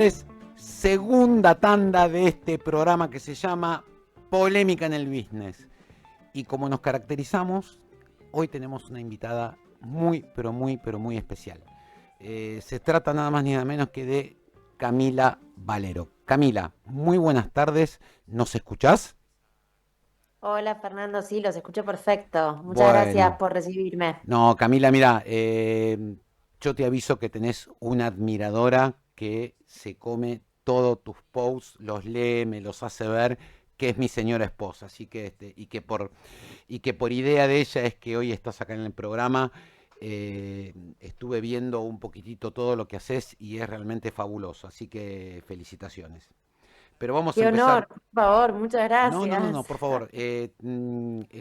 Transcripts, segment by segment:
Es segunda tanda de este programa que se llama Polémica en el Business. Y como nos caracterizamos, hoy tenemos una invitada muy, pero muy, pero muy especial. Se trata nada más ni nada menos que de Camila Valero. Camila, muy buenas tardes. ¿Nos escuchás? Hola Fernando, sí, los escucho perfecto. Muchas gracias Bueno, por recibirme. no, Camila, mira, yo te aviso que tenés una admiradora que se come todos tus posts, los lee, me los hace ver, que es mi señora esposa. Así que, y que por idea de ella es que hoy estás acá en el programa. Estuve viendo un poquitito todo lo que haces y es realmente fabuloso. Así que felicitaciones. Pero vamos a Qué empezar. honor, por favor, muchas No, no, no, no, gracias. por favor.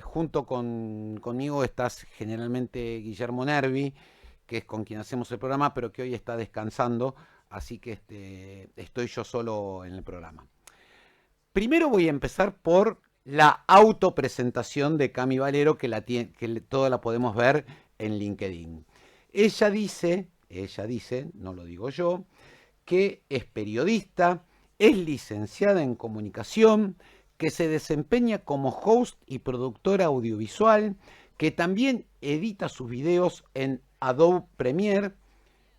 Junto conmigo estás generalmente Guillermo Nervi, que es con quien hacemos el programa, pero que hoy está descansando, así que estoy yo solo en el programa. Primero voy a empezar por la autopresentación de Cami Valero, toda la podemos ver en LinkedIn. Ella dice, no lo digo yo, que es periodista, es licenciada en comunicación, que se desempeña como host y productora audiovisual, que también edita sus videos en Adobe Premiere,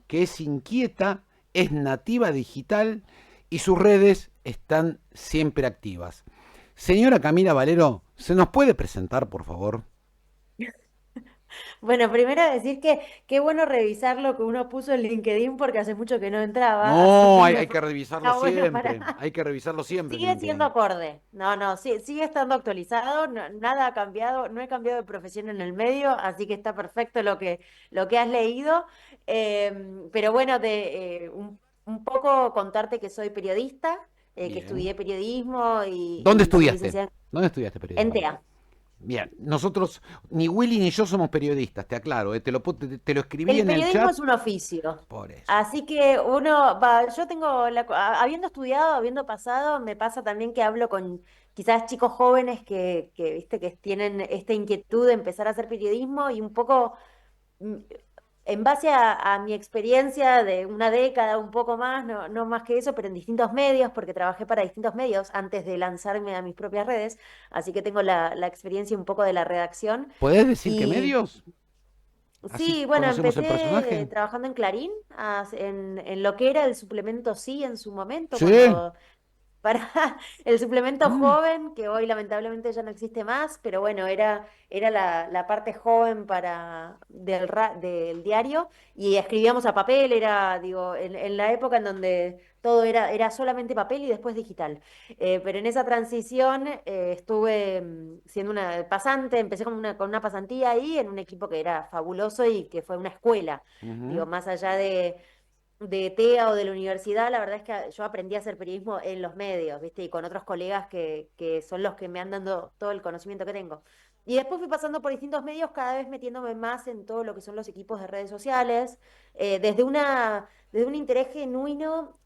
que es inquieta, es nativa digital y sus redes están siempre activas. Señora Camila Valero, ¿se nos puede presentar, por favor? Bueno, primero decir que qué bueno revisar lo que uno puso en LinkedIn porque hace mucho que no entraba, así No, que hay que revisarlo está bueno para... siempre, hay que revisarlo siempre en Sigue siendo LinkedIn. acorde. No, no, sigue estando actualizado, nada ha cambiado, no he cambiado de profesión en el medio, así que está perfecto lo que has leído. Pero bueno, un poco contarte que soy periodista, que Bien. estudié periodismo ¿Dónde y soy estudiaste? licenciada ¿Dónde estudiaste en periodismo? TEA. Bien, nosotros, ni Willy ni yo somos periodistas, te aclaro, te lo escribí El en el periodismo chat es un oficio. por eso. Así que uno va, yo tengo, habiendo estudiado, habiendo pasado, me pasa también que hablo con quizás chicos jóvenes viste, que tienen esta inquietud de empezar a hacer periodismo y un poco mm, en base a mi experiencia de una década, un poco más, no más que eso, pero en distintos medios, porque trabajé para distintos medios antes de lanzarme a mis propias redes, así que tengo la experiencia un poco de la redacción. ¿Podés decir qué Y medios? Así sí, bueno, conocemos el empecé personaje. trabajando en Clarín, en lo que era el suplemento Sí en su momento, Sí. cuando para el suplemento Mm. joven, que hoy lamentablemente ya no existe más, pero bueno, era la parte joven del diario y escribíamos a papel, era, digo, en la época en donde todo era solamente papel y después digital. Pero en esa transición estuve siendo una pasante, empecé con una pasantía ahí en un equipo que era fabuloso y que fue una escuela, Ujú. digo, más allá de TEA o de la universidad, la verdad es que yo aprendí a hacer periodismo en los medios, ¿viste? Y con otros colegas que son los que me han dado todo el conocimiento que tengo. Y después fui pasando por distintos medios, cada vez metiéndome más en todo lo que son los equipos de redes sociales, desde un interés genuino,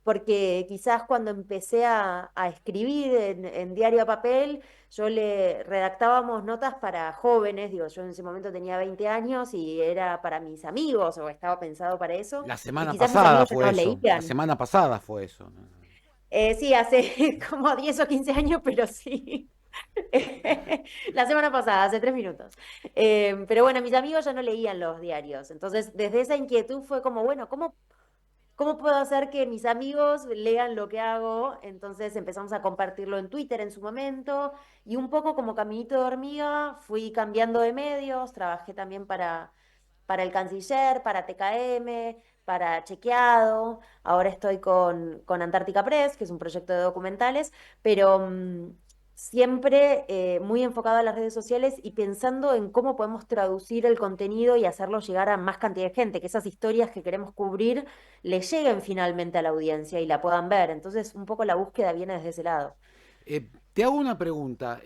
porque quizás cuando empecé a escribir en diario a papel, yo le redactábamos notas para jóvenes, digo, yo en ese momento tenía 20 años y era para mis amigos o estaba pensado para eso, La y semana quizás mis pasada amigos ya fue no eso. La leían. semana pasada fue eso. Sí, hace como 10 o 15 años, pero sí. La semana pasada, hace 3 minutos. Pero bueno, mis amigos ya no leían los diarios. Entonces, desde esa inquietud fue como, bueno, ¿cómo puedo hacer que mis amigos lean lo que hago? Entonces empezamos a compartirlo en Twitter en su momento y un poco como caminito de hormiga fui cambiando de medios, trabajé también para el Canciller, para TKM, para Chequeado, ahora estoy con Antártica Press, que es un proyecto de documentales, pero siempre muy enfocado a las redes sociales y pensando en cómo podemos traducir el contenido y hacerlo llegar a más cantidad de gente, que esas historias que queremos cubrir le lleguen finalmente a la audiencia y la puedan ver. Entonces, un poco la búsqueda viene desde ese lado. Te hago una pregunta.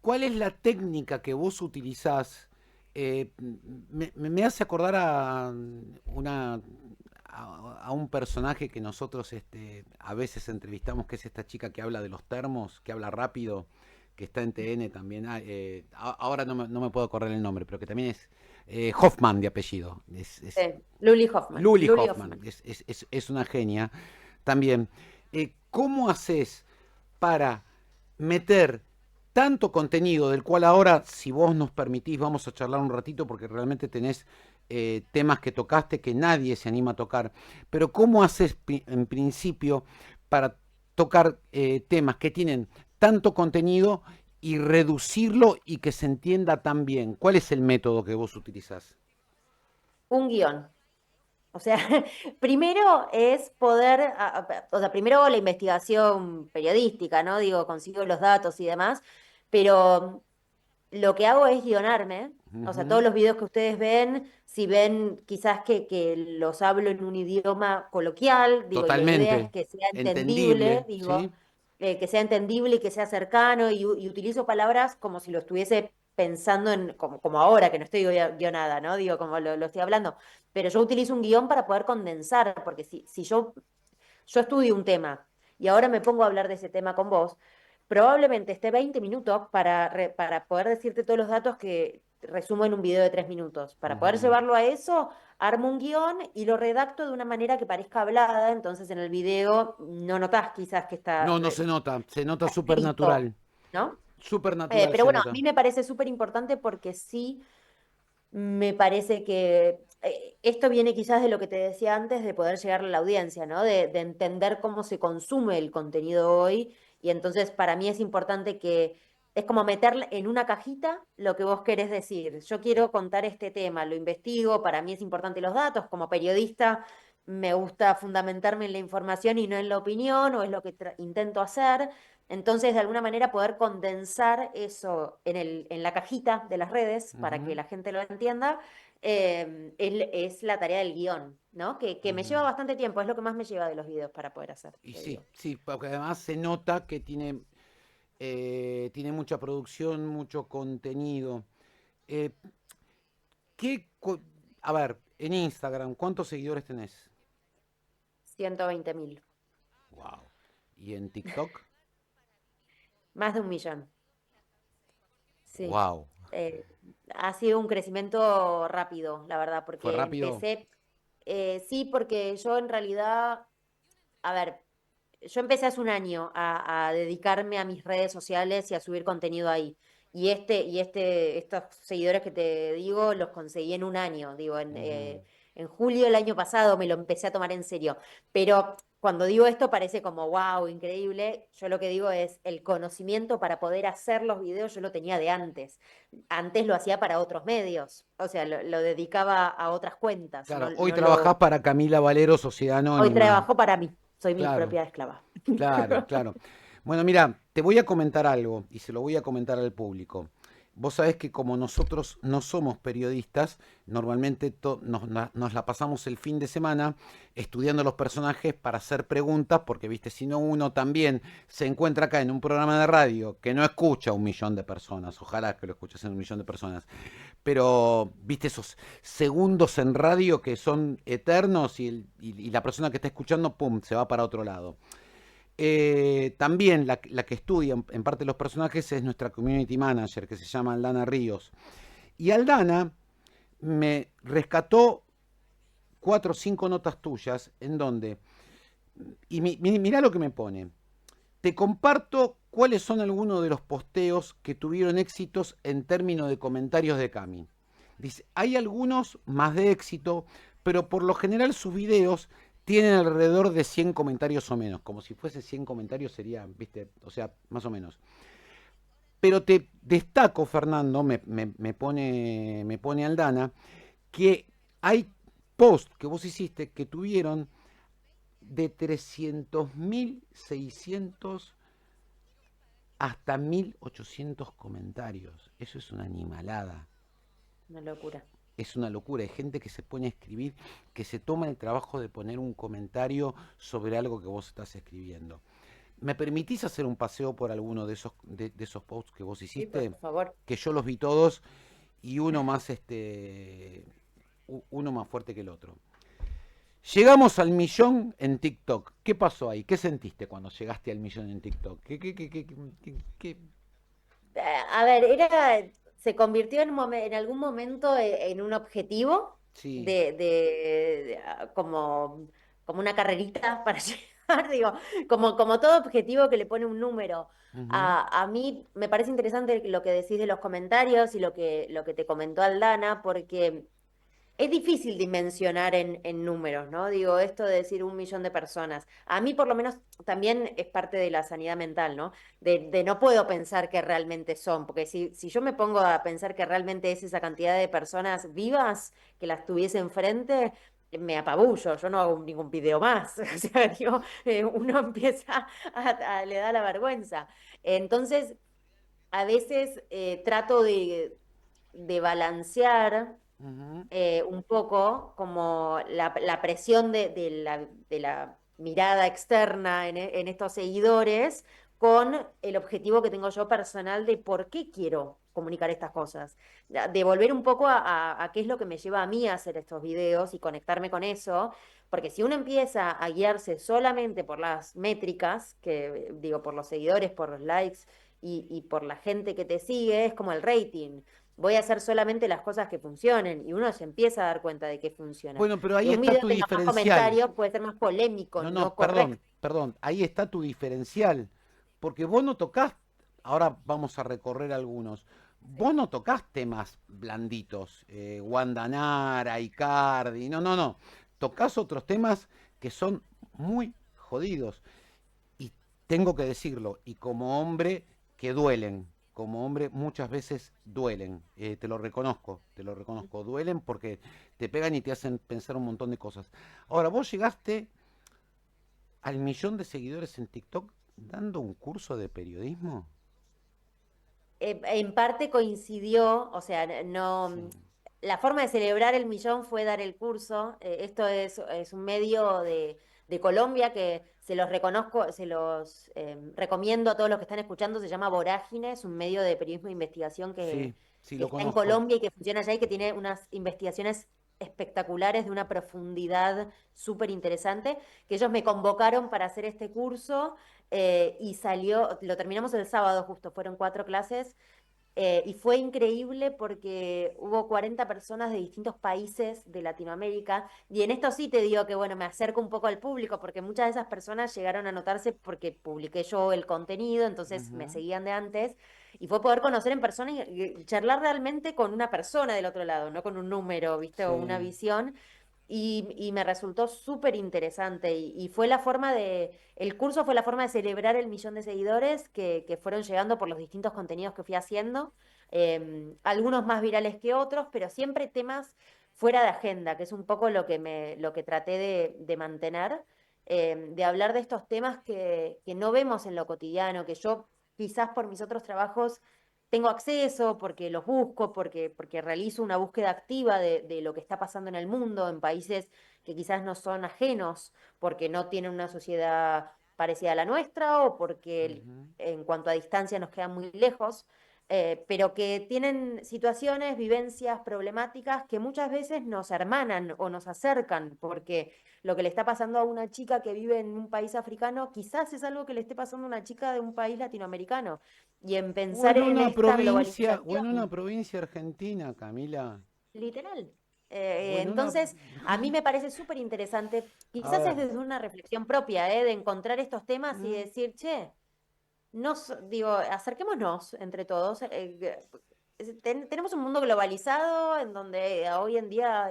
¿Cuál es la técnica que vos utilizás? Me hace acordar a un personaje que nosotros a veces entrevistamos, que es esta chica que habla de los termos, que habla rápido, que está en TN también. Ahora no me puedo acordar el nombre, pero que también Hoffman de apellido. Luli Hoffman. Luli Luli Hoffman, Hoffman. es una genia también. ¿Cómo haces para meter tanto contenido, del cual ahora, si vos nos permitís, vamos a charlar un ratito, porque realmente tenés temas que tocaste que nadie se anima a tocar, pero cómo haces en principio para tocar temas que tienen tanto contenido y reducirlo y que se entienda tan bien? ¿Cuál es el método que vos utilizás? Un guión. O sea, primero es poder, o sea, primero la investigación periodística, ¿no? Digo, consigo los datos y demás, pero lo que hago es guionarme. O sea, Ujú. todos los videos que ustedes ven, si ven quizás que los hablo en un idioma coloquial, digo, y la idea es Totalmente. que sea entendible, Entendible, digo, ¿sí? que sea entendible y que sea cercano, y utilizo palabras como si lo estuviese pensando en, como ahora, que no estoy guionada, ¿no? Digo, como lo estoy hablando. Pero yo utilizo un guión para poder condensar, porque si yo estudio un tema y ahora me pongo a hablar de ese tema con vos, probablemente esté 20 minutos para poder decirte todos los datos que resumo en un video de 3 minutos. Para poder Ujú. llevarlo a eso, armo un guión y lo redacto de una manera que parezca hablada, entonces en el video no notás quizás que está No, no se nota súper escrito, natural. ¿no? Súper natural Pero se bueno, a nota. mí me parece súper importante porque sí me parece que esto viene quizás de lo que te decía antes, de poder llegar a la audiencia, ¿no? De entender cómo se consume el contenido hoy. Y entonces para mí es importante que es como meter en una cajita lo que vos querés decir. Yo quiero contar este tema, lo investigo, para mí es importante los datos. Como periodista me gusta fundamentarme en la información y no en la opinión, o es lo que intento hacer. Entonces, de alguna manera, poder condensar eso en la cajita de las redes para que Ujú, la gente lo entienda, es la tarea del guión, ¿no? Que me lleva ujú. bastante tiempo, es lo que más me lleva de los videos para poder hacer, Y te sí, digo. sí, porque además se nota que tiene mucha producción, mucho contenido. Eh, ¿qué, co- a ver, en Instagram, ¿cuántos seguidores tenés? 120.000, Wow. ¿Y en TikTok? más de 1 millón, sí. Wow. Eh, ha sido un crecimiento rápido, la verdad, ¿Fue porque rápido? empecé, sí, porque yo en realidad, a ver, yo empecé hace un año a dedicarme a mis redes sociales y a subir contenido ahí. Estos seguidores que te digo, los conseguí en un año. Digo, Ujú. en julio del año pasado me lo empecé a tomar en serio. Pero cuando digo esto parece como, wow, increíble. Yo lo que digo es, el conocimiento para poder hacer los videos yo lo tenía de antes. Antes lo hacía para otros medios. O sea, lo dedicaba a otras cuentas. Claro, No, hoy no trabajás lo... para Camila Valero, Sociedad Hoy Anónima. trabajo para mí. Soy mi Claro. propia esclava. Claro, claro. Bueno, mira, te voy a comentar algo y se lo voy a comentar al público. Vos sabés que como nosotros no somos periodistas, normalmente nos la pasamos el fin de semana estudiando los personajes para hacer preguntas, porque, viste, si no uno también se encuentra acá en un programa de radio que no escucha a 1 millón de personas, ojalá que lo escuchasen 1 millón de personas, pero, viste, esos segundos en radio que son eternos y la persona que está escuchando, pum, se va para otro lado. También la que estudia en parte los personajes es nuestra community manager que se llama Aldana Ríos. Y Aldana me rescató 4 o 5 notas tuyas en donde, y mirá lo que me pone, te comparto cuáles son algunos de los posteos que tuvieron éxitos en términos de comentarios de Cami. Dice, hay algunos más de éxito, pero por lo general sus videos tienen alrededor de 100 comentarios o menos. Como si fuese 100 comentarios sería, viste, o sea, más o menos. Pero te destaco, Fernando, me pone Aldana, que hay posts que vos hiciste que tuvieron de 300.600 hasta 1.800 comentarios. Eso es una animalada. Una locura. Es una locura. Hay gente que se pone a escribir, que se toma el trabajo de poner un comentario sobre algo que vos estás escribiendo. ¿Me permitís hacer un paseo por alguno de esos posts que vos Sí, por hiciste? favor. Que yo los vi todos y uno más fuerte que el otro. Llegamos al millón en TikTok. ¿Qué pasó ahí? ¿Qué sentiste cuando llegaste al millón en TikTok? A ver, se convirtió en algún momento en un objetivo Sí. como una carrerita para llegar, digo, como todo objetivo que le pone un número. Ujú, A mí me parece interesante lo que decís de los comentarios y lo que te comentó Aldana, porque es difícil dimensionar en números, ¿no? Digo, esto de decir 1 millón de personas. A mí, por lo menos, también es parte de la sanidad mental, ¿no? De no puedo pensar que realmente son, porque si yo me pongo a pensar que realmente es esa cantidad de personas vivas que las tuviese enfrente, me apabullo, yo no hago ningún video más. O sea, digo, uno empieza le da la vergüenza. Entonces, a veces trato de balancear ujú. un poco como la presión de la mirada externa en estos seguidores con el objetivo que tengo yo personal de por qué quiero comunicar estas cosas. De volver un poco a qué es lo que me lleva a mí a hacer estos videos y conectarme con eso, porque si uno empieza a guiarse solamente por las métricas, que digo, por los seguidores, por los likes y por la gente que te sigue, es como el rating. Voy a hacer solamente las cosas que funcionen y uno se empieza a dar cuenta de que funciona. Bueno, pero Que ahí un está video tu tenga más diferencial. comentarios puede ser más polémico, No, no, no correcto. perdón, ahí está tu diferencial. Porque vos no tocas, ahora vamos a recorrer algunos, Sí. vos no tocas temas blanditos, Wanda Nara, Icardi, no, no, no. Tocas otros temas que son muy jodidos. Y tengo que decirlo, y como hombre que duelen, como hombre muchas veces duelen, te lo reconozco, duelen porque te pegan y te hacen pensar un montón de cosas. Ahora, vos llegaste al millón de seguidores en TikTok dando un curso de periodismo. En parte coincidió, o sea, Sí, no, la forma de celebrar el millón fue dar el curso. Esto es un medio de Colombia que se los reconozco, se los recomiendo a todos los que están escuchando. Se llama Vorágine, es un medio de periodismo de investigación sí, sí que lo está en conozco. Colombia y que funciona allá y que tiene unas investigaciones espectaculares de una profundidad súper interesante, que ellos me convocaron para hacer este curso y salió, lo terminamos el sábado justo, fueron 4 clases y fue increíble porque hubo 40 personas de distintos países de Latinoamérica y en esto sí te digo que bueno, me acerco un poco al público porque muchas de esas personas llegaron a notarse porque publiqué yo el contenido, entonces me Ujú, seguían de antes y fue poder conocer en persona y charlar realmente con una persona del otro lado, no con un número, ¿viste? O una sí. visión. Y me resultó súper interesante y fue la forma el curso fue la forma de celebrar el millón de seguidores que fueron llegando por los distintos contenidos que fui haciendo, algunos más virales que otros, pero siempre temas fuera de agenda, que es un poco lo que traté de mantener, de hablar de estos temas que no vemos en lo cotidiano, que yo quizás por mis otros trabajos tengo acceso, porque los busco, porque realizo una búsqueda activa de lo que está pasando en el mundo, en países que quizás no son ajenos, porque no tienen una sociedad parecida a la nuestra o porque Ujú. en cuanto a distancia nos quedan muy lejos, pero que tienen situaciones, vivencias, problemáticas que muchas veces nos hermanan o nos acercan, porque lo que le está pasando a una chica que vive en un país africano quizás es algo que le esté pasando a una chica de un país latinoamericano. Y en pensar en esta O en una globalización, provincia argentina, Camila, literal. o en una... Entonces, a mí me parece súper interesante, A quizás ver, es desde una reflexión propia, de encontrar estos temas y mm, decir, che, digo, acerquémonos entre todos. Tenemos un mundo globalizado en donde hoy en día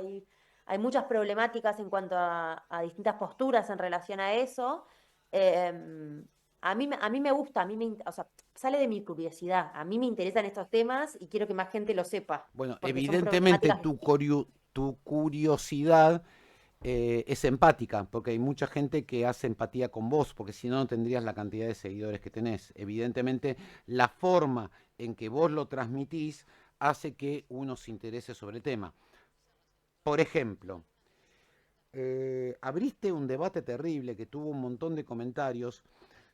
hay muchas problemáticas en cuanto a distintas posturas en relación a eso. Em, a mí me gusta, o sea, sale de mi curiosidad. A mí me interesan estos temas y quiero que más gente lo sepa, bueno, porque son evidentemente problemáticas. tu curiosidad es empática, porque hay mucha gente que hace empatía con vos, porque si no, no tendrías la cantidad de seguidores que tenés. Evidentemente, la forma en que vos lo transmitís hace que uno se interese sobre el tema. Por ejemplo, abriste un debate terrible que tuvo un montón de comentarios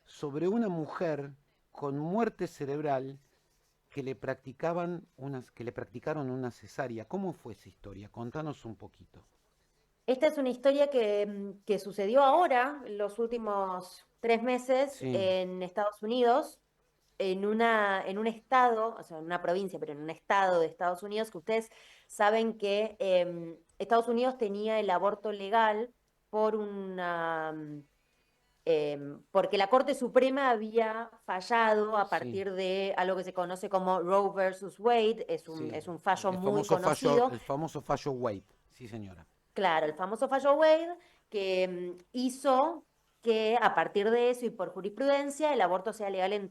sobre una mujer con muerte cerebral que le practicaron una cesárea. ¿Cómo fue esa historia? Contanos un poquito. Esta es una historia que sucedió ahora, en los últimos 3 meses, Sí. en Estados Unidos. en un estado, o sea, en una provincia, pero en un estado de Estados Unidos, que ustedes saben que Estados Unidos tenía el aborto legal por porque la Corte Suprema había fallado a Sí, partir de algo que se conoce como Roe versus Wade, sí. es un fallo muy conocido. El famoso fallo Wade. Sí, señora. Claro, el famoso fallo Wade, que hizo que a partir de eso y por jurisprudencia el aborto sea legal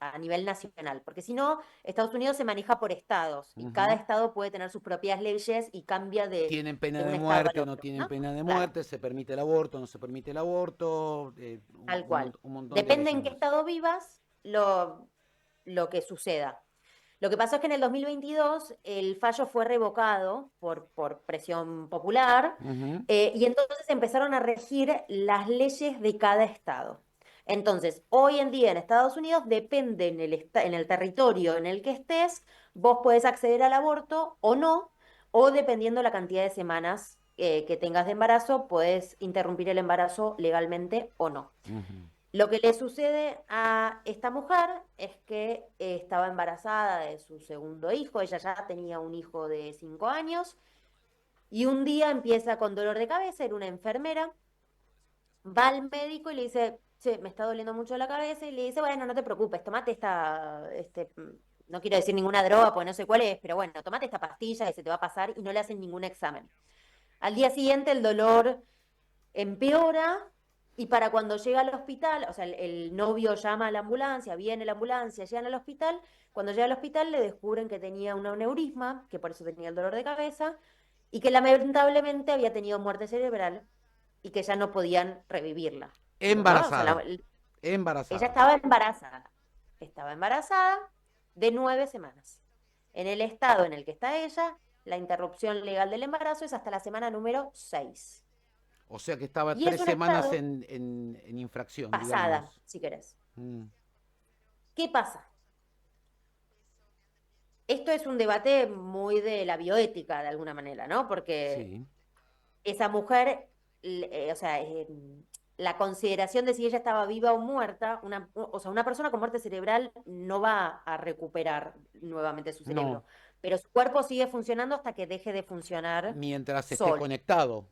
a nivel nacional, porque si no, Estados Unidos se maneja por estados y cada Ujú. estado puede tener sus propias leyes y cambia Tienen pena de un de estado al muerte o no otro, tienen ¿no? pena de Claro, muerte, se permite el aborto, no se permite el aborto, tal cual. un montón de Depende leyes en qué más. estado vivas, lo que suceda. Lo que pasó es que en el 2022 el fallo fue revocado por presión popular Ujú. y entonces empezaron a regir las leyes de cada estado. Entonces, hoy en día en Estados Unidos depende en el territorio en el que estés, vos podés acceder al aborto o no, o dependiendo la cantidad de semanas que tengas de embarazo, podés interrumpir el embarazo legalmente o no. Ujú. Lo que le sucede a esta mujer es que estaba embarazada de su segundo hijo, ella ya tenía un hijo de 5 años, y un día empieza con dolor de cabeza, era una enfermera, va al médico y le dice, che, me está doliendo mucho la cabeza, y le dice, bueno, no te preocupes, tomate no quiero decir ninguna droga, porque no sé cuál es, pero bueno, tomate esta pastilla que se te va a pasar, y no le hacen ningún examen. Al día siguiente el dolor empeora y para cuando llega al hospital, o sea, el novio llama a la ambulancia, viene la ambulancia, llegan al hospital, cuando llega al hospital le descubren que tenía un aneurisma, que por eso tenía el dolor de cabeza, y que lamentablemente había tenido muerte cerebral y que ya no podían revivirla, ¿no? O sea, Embarazada, ella embarazada. estaba embarazada de 9 semanas. En el estado en el que está ella, la interrupción legal del embarazo es hasta la semana número 6. O sea que estaba Y es tres un semanas estado en infracción, pasada, digamos. si querés. Mm. ¿Qué pasa? Esto es un debate muy de la bioética, de alguna manera, ¿no? Porque Sí. esa mujer, o sea, la consideración de si ella estaba viva o muerta, o sea, una persona con muerte cerebral no va a recuperar nuevamente su No, cerebro, pero su cuerpo sigue funcionando hasta que deje de funcionar mientras esté solo, conectado.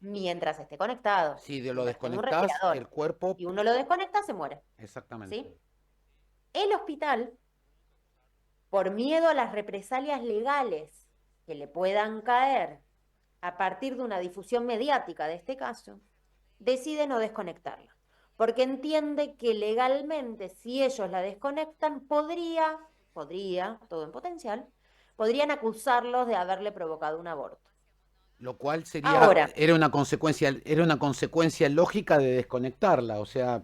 mientras esté conectado, Si de lo mientras tenga un desconectás, el respirador. cuerpo... Y uno lo desconecta, se muere, Exactamente. ¿sí? El hospital, por miedo a las represalias legales que le puedan caer a partir de una difusión mediática de este caso, decide no desconectarla, porque entiende que legalmente si ellos la desconectan, todo en potencial, podrían acusarlos de haberle provocado un aborto. Lo cual sería, Ahora, era una consecuencia lógica de desconectarla. O sea,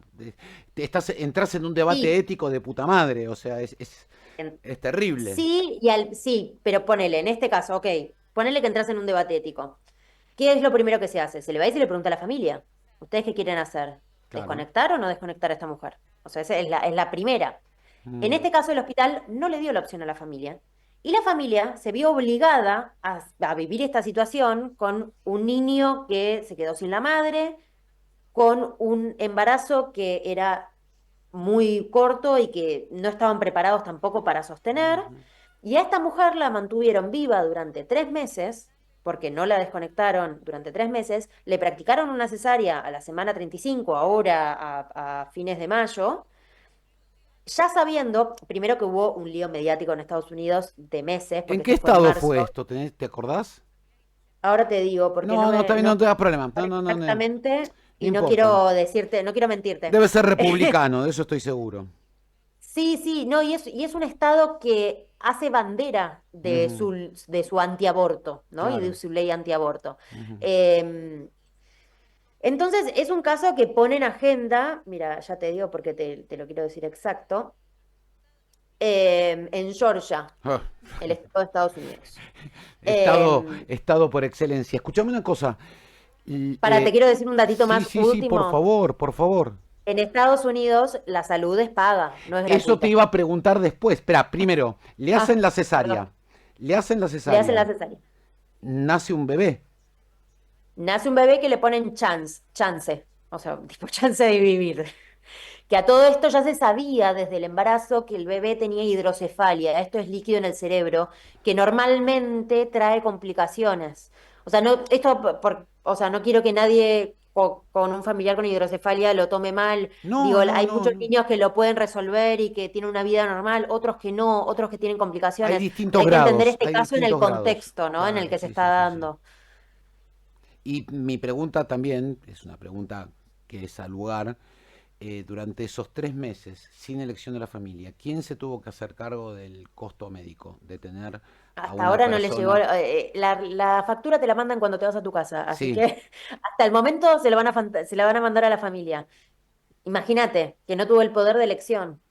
entras en un debate sí, ético de puta madre. O sea, en- es terrible. sí, sí, pero ponele, en este caso, ok, ponele que entras en un debate ético. ¿Qué es lo primero que se hace? Se le va y se le pregunta a la familia. ¿Ustedes qué quieren hacer? Claro. ¿Desconectar o no desconectar a esta mujer? O sea, esa es la primera. En Mm. este caso, el hospital no le dio la opción a la familia. Y la familia se vio obligada a vivir esta situación con un niño que se quedó sin la madre, con un embarazo que era muy corto y que no estaban preparados tampoco para sostener. Ujú. Y a esta mujer la mantuvieron viva durante 3 meses, porque no la desconectaron durante 3 meses, le practicaron una cesárea a la semana 35, ahora a fines de mayo, ya sabiendo, primero que hubo un lío mediático en Estados Unidos de meses, ¿En porque qué esto fue en estado fue marzo, esto? ¿Te acordás? ahora te digo, porque No, no, está bien, no no te das problema. No, no, no, no, exactamente no y no importa. quiero decirte, no quiero mentirte. Debe ser republicano, de eso estoy seguro. Sí, sí, no, y es un estado que hace bandera Ujú. de su antiaborto, ¿no? Y de Claro. su ley antiaborto. Ujú. Eh, entonces, es un caso que pone en agenda, mira, ya te digo porque te lo quiero decir exacto, en Georgia, Ah, el estado de Estados Unidos. estado, Eh, estado por excelencia. Escuchame una cosa. te quiero decir un datito Sí, más sí, sí, por último. favor, por favor. En Estados Unidos la salud es paga, no es Eso te gratuita. iba a preguntar después. Espera, primero, le hacen Ah, la perdón. cesárea. Le hacen la Le hacen la cesárea. cesárea. Nace un bebé. Nace un bebé que le ponen chance, o sea, tipo chance de vivir. Que a todo esto ya se sabía desde el embarazo que el bebé tenía hidrocefalia, esto es líquido en el cerebro, que normalmente trae complicaciones. O sea, no, esto o sea, no quiero que nadie con un familiar con hidrocefalia lo tome mal. No, Digo, no, hay no, muchos no. niños que lo pueden resolver y que tienen una vida normal, otros que no, otros que tienen complicaciones. Pero hay que entender este Hay caso en el distintos grados. contexto, ¿no? En el Claro, que se sí, está sí, sí, sí. dando. Y mi pregunta también, es una pregunta que es al lugar, durante esos 3 meses, sin elección de la familia, ¿quién se tuvo que hacer cargo del costo médico de tener a Hasta una ahora no le llegó, persona? la factura te la mandan cuando te vas a tu casa, así Sí, que hasta el momento se la van a mandar a la familia. Imagínate que no tuvo el poder de elección.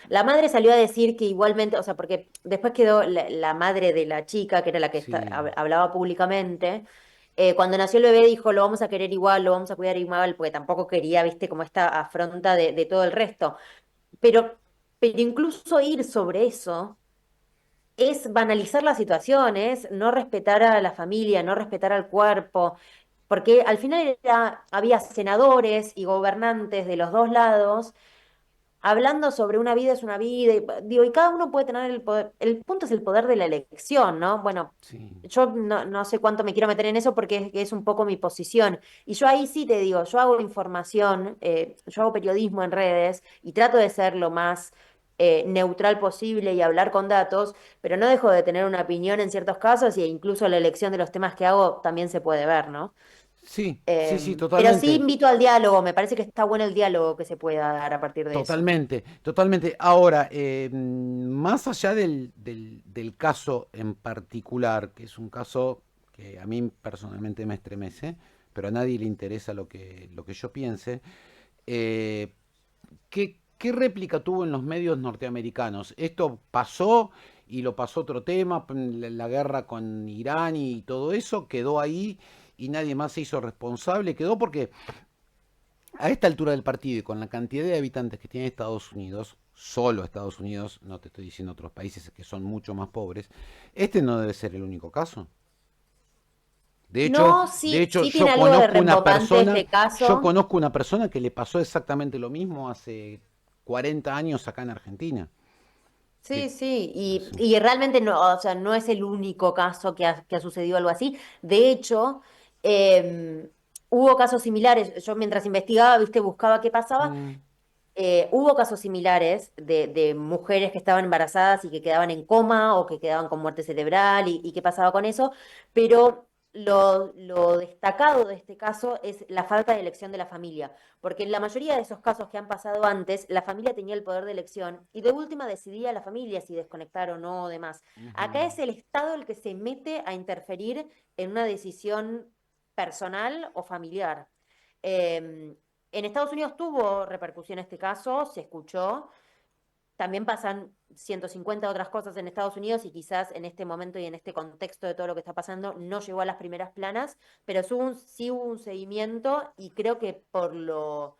La madre salió a decir que igualmente, o sea, porque después quedó la madre de la chica, que era la que sí, hablaba públicamente, cuando nació el bebé dijo, lo vamos a querer igual, lo vamos a cuidar igual, porque tampoco quería, viste, como esta afronta de todo el resto. Pero, pero incluso ir sobre eso es banalizar la situación, es no respetar a la familia, no respetar al cuerpo, porque al final había senadores y gobernantes de los dos lados hablando sobre una vida es una vida, y, digo, y cada uno puede tener el poder, el punto es el poder de la elección, ¿no? Bueno, sí. yo no sé cuánto me quiero meter en eso porque es un poco mi posición. Y yo ahí sí te digo, yo hago información, yo hago periodismo en redes y trato de ser lo más neutral posible y hablar con datos, pero no dejo de tener una opinión en ciertos casos e incluso la elección de los temas que hago también se puede ver, ¿no? Sí, sí, sí, Pero sí totalmente. invito al diálogo, me parece que está bueno el diálogo que se pueda dar a partir de eso. Totalmente, totalmente. Ahora, más allá del caso en particular, que es un caso que a mí personalmente me estremece, pero a nadie le interesa lo que yo piense, eh, ¿qué réplica tuvo en los medios norteamericanos? Esto pasó y lo pasó otro tema, la guerra con Irán y todo eso, quedó ahí y nadie más se hizo responsable, quedó porque a esta altura del partido y con la cantidad de habitantes que tiene Estados Unidos, solo Estados Unidos, no te estoy diciendo otros países que son mucho más pobres, este no debe ser el único caso. No, De sí, hecho, sí tiene algo de rebotante este yo caso. conozco una persona que le pasó exactamente lo mismo hace 40 años acá en Argentina. Que, Sí, sí, sí. y realmente no, o sea, no es el único caso que ha sucedido algo así. De hecho, eh, hubo casos similares. Yo mientras investigaba, viste, buscaba qué pasaba. Mm, Hubo casos similares de mujeres que estaban embarazadas y que quedaban en coma o que quedaban con muerte cerebral y qué pasaba con eso, pero lo destacado de este caso es la falta de elección de la familia, porque en la mayoría de esos casos que han pasado antes, la familia tenía el poder de elección y de última decidía la familia si desconectar o no o demás. Acá ujú. es el Estado el que se mete a interferir en una decisión personal o familiar. Eh, en Estados Unidos tuvo repercusión este caso, se escuchó. También pasan 150 otras cosas en Estados Unidos y quizás en este momento y en este contexto de todo lo que está pasando no llegó a las primeras planas, pero sí hubo un seguimiento y creo que por lo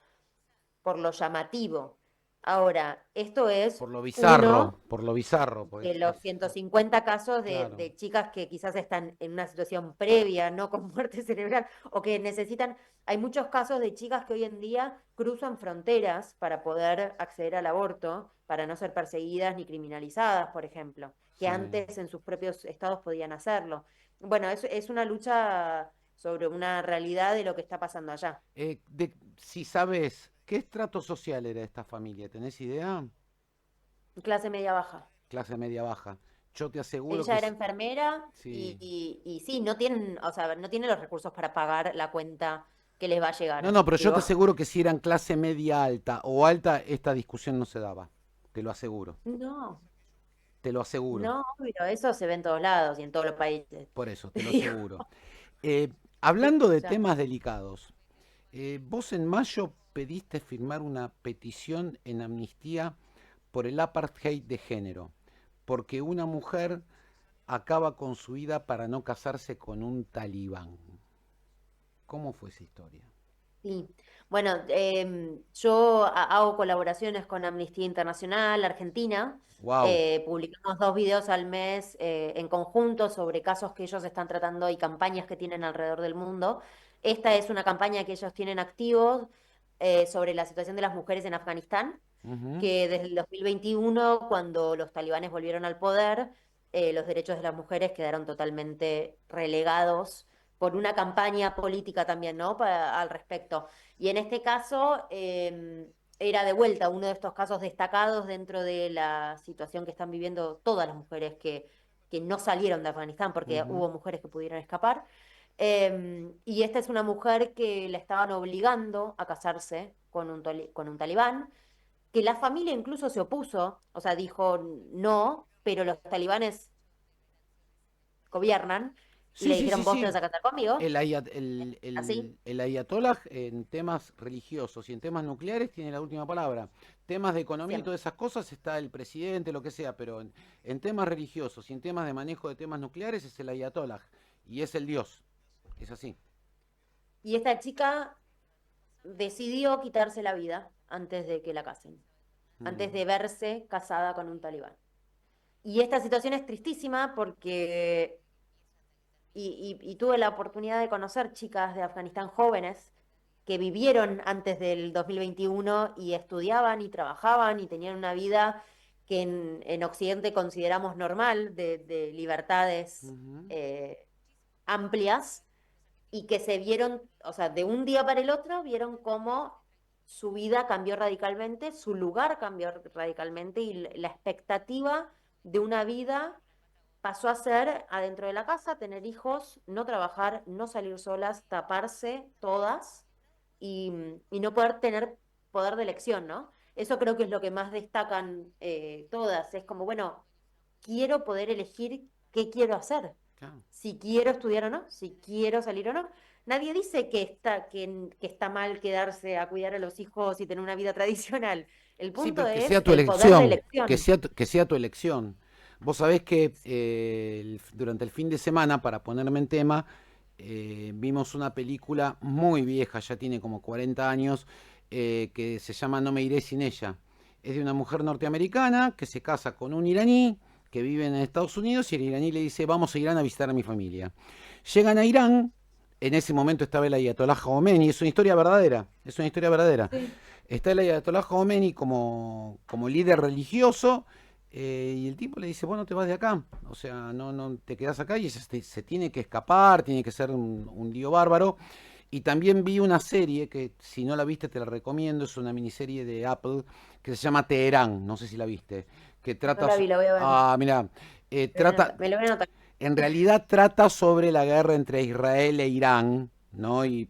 llamativo. Ahora, esto es uno Por lo bizarro, de pues los 150 casos claro. de chicas que quizás están en una situación previa, no con muerte cerebral, o que necesitan, hay muchos casos de chicas que hoy en día cruzan fronteras para poder acceder al aborto, para no ser perseguidas ni criminalizadas, por ejemplo, que Sí. antes en sus propios estados podían hacerlo. Bueno, es una lucha sobre una realidad de lo que está pasando allá. Si sabes, ¿qué estrato social era esta familia? ¿Tenés idea? Clase media baja. Clase media baja. Yo te aseguro que Ella era enfermera sí. y sí, no tienen, o sea, no tienen los recursos para pagar la cuenta que les va a No, llegar. no, pero yo Digo, te aseguro que si eran clase media alta o alta, esta discusión no se daba. Te lo aseguro. no, Te lo aseguro. no, pero eso se ve en todos lados y en todos los países. Por eso, te lo Digo, aseguro. Hablando de ya. temas delicados, vos en mayo pediste firmar una petición en amnistía por el apartheid de género, porque una mujer acaba con su vida para no casarse con un talibán. ¿Cómo fue esa historia? Sí. Bueno, yo hago colaboraciones con Amnistía Internacional Argentina. Wow. Publicamos 2 videos al mes en conjunto sobre casos que ellos están tratando y campañas que tienen alrededor del mundo. Esta es una campaña que ellos tienen activos. sobre la situación de las mujeres en Afganistán, Ujú, que desde el 2021, cuando los talibanes volvieron al poder, los derechos de las mujeres quedaron totalmente relegados por una campaña política también, ¿no? Al respecto. Y en este caso, era de vuelta uno de estos casos destacados dentro de la situación que están viviendo todas las mujeres que no salieron de Afganistán, porque ujú. hubo mujeres que pudieron escapar. Y esta es una mujer que la estaban obligando a casarse con un talibán, que la familia incluso se opuso, o sea, dijo no, pero los talibanes gobiernan y Sí, le sí, sí, dijeron, vos te sí. vas a casar conmigo, El así. ayatollah en temas religiosos y en temas nucleares tiene la última palabra. Temas de economía y Siempre. todas esas cosas está el presidente, lo que sea, pero en temas religiosos y en temas de manejo de temas nucleares es el ayatollah y es el dios. Es así. Y esta chica decidió quitarse la vida antes de que la casen, Mm, antes de verse casada con un talibán. Y esta situación es tristísima porque, y tuve la oportunidad de conocer chicas de Afganistán jóvenes que vivieron antes del 2021 y estudiaban y trabajaban y tenían una vida que en Occidente consideramos normal, de libertades ujú. amplias, y que se vieron, o sea, de un día para el otro, vieron cómo su vida cambió radicalmente, su lugar cambió radicalmente y la expectativa de una vida pasó a ser adentro de la casa, tener hijos, no trabajar, no salir solas, taparse todas y no poder tener poder de elección, ¿no? Eso creo que es lo que más destacan todas. Es como, bueno, quiero poder elegir qué quiero hacer, Claro. si quiero estudiar o no, si quiero salir o no. Nadie dice que está mal quedarse a cuidar a los hijos y tener una vida tradicional. El Sí, punto pero que sea es tu el poder de elección, elección. que sea tu elección. Vos sabés que durante el fin de semana, para ponerme en tema, vimos una película muy vieja, ya tiene como 40 años, que se llama No me iré sin ella. Es de una mujer norteamericana que se casa con un iraní que vive en Estados Unidos y el iraní le dice, vamos a Irán a visitar a mi familia. Llegan a Irán, en ese momento estaba el Ayatollah Khomeini, es una historia verdadera, es una historia verdadera. Sí. Está el Ayatollah Khomeini como líder religioso y el tipo le dice, bueno, te vas de acá, o sea, no te quedas acá y se tiene que escapar, tiene que ser un lío bárbaro. Y también vi una serie que si no la viste te la recomiendo, es una miniserie de Apple que se llama Teherán, no sé si la viste, que No trata, la vi, la voy a ver. mira, trata, Me lo voy a anotar. en realidad trata sobre la guerra entre Israel e Irán, ¿no? Y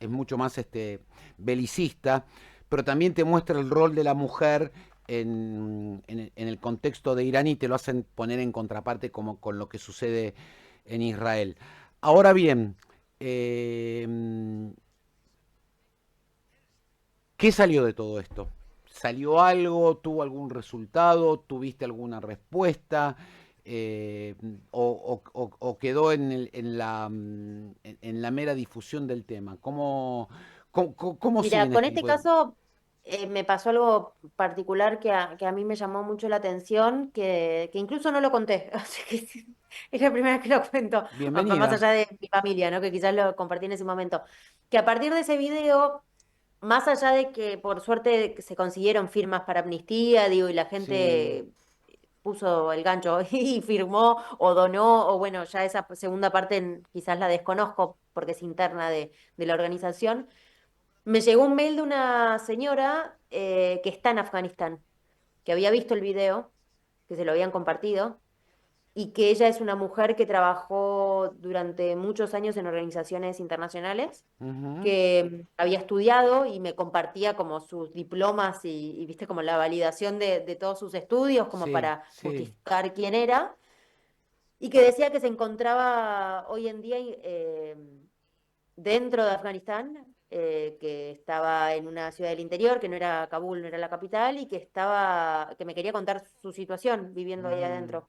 es mucho más belicista, pero también te muestra el rol de la mujer en el contexto de Irán y te lo hacen poner en contraparte como con lo que sucede en Israel. Ahora bien, eh, ¿qué salió de todo esto? ¿Salió algo? ¿Tuvo algún resultado? ¿Tuviste alguna respuesta? Eh, o quedó en la mera difusión del tema? ¿Cómo Mira, siguen con este este tipo de... caso me pasó algo particular que a mí me llamó mucho la atención, que incluso no lo conté, así que es la primera vez que lo cuento, más Bienvenida. allá de mi familia, ¿no? Que quizás lo compartí en ese momento. Que a partir de ese video, más allá de que por suerte se consiguieron firmas para amnistía, digo, y la Sí. gente puso el gancho y firmó o donó, o bueno, ya esa segunda parte quizás la desconozco porque es interna de la organización. Me llegó un mail de una señora que está en Afganistán, que había visto el video, que se lo habían compartido, y que ella es una mujer que trabajó durante muchos años en organizaciones internacionales, Ujú. que había estudiado y me compartía como sus diplomas viste como la validación de todos sus estudios como Sí, para sí. justificar quién era, y que decía que se encontraba hoy en día dentro de Afganistán, que estaba en una ciudad del interior, que no era Kabul, no era la capital, y que me quería contar su situación viviendo ahí Mm, adentro,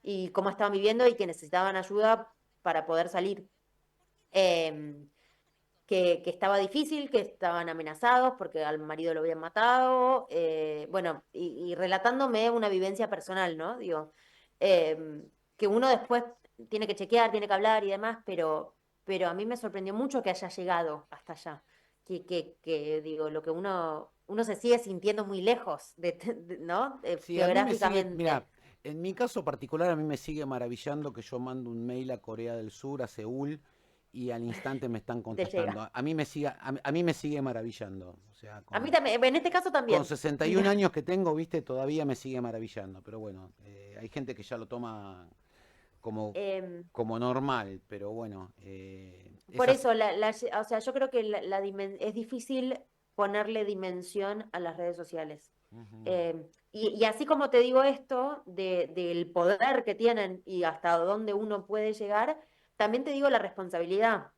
y cómo estaban viviendo y que necesitaban ayuda para poder salir. Em, que estaba difícil, que estaban amenazados porque al marido lo habían matado, bueno, y relatándome una vivencia personal, ¿no? Digo, que uno después tiene que chequear, tiene que hablar y demás, pero a mí me sorprendió mucho que haya llegado hasta allá. digo, lo que uno se sigue sintiendo muy lejos, ¿no? Sí, a mí me sigue, Geográficamente. mira, en mi caso particular a mí me sigue maravillando que yo mando un mail a Corea del Sur, a Seúl, y al instante me están Te llega. contestando. A mí me sigue maravillando. O sea, A mí también, en este caso con también. 61 Mira, años que tengo, viste, todavía me sigue maravillando. Pero bueno, hay gente que ya lo toma como, em, como normal, pero bueno, es por así. eso, o sea, yo creo que es difícil ponerle dimensión a las redes sociales. Ujú. Y así como te digo esto, del poder que tienen y hasta dónde uno puede llegar, también te digo la responsabilidad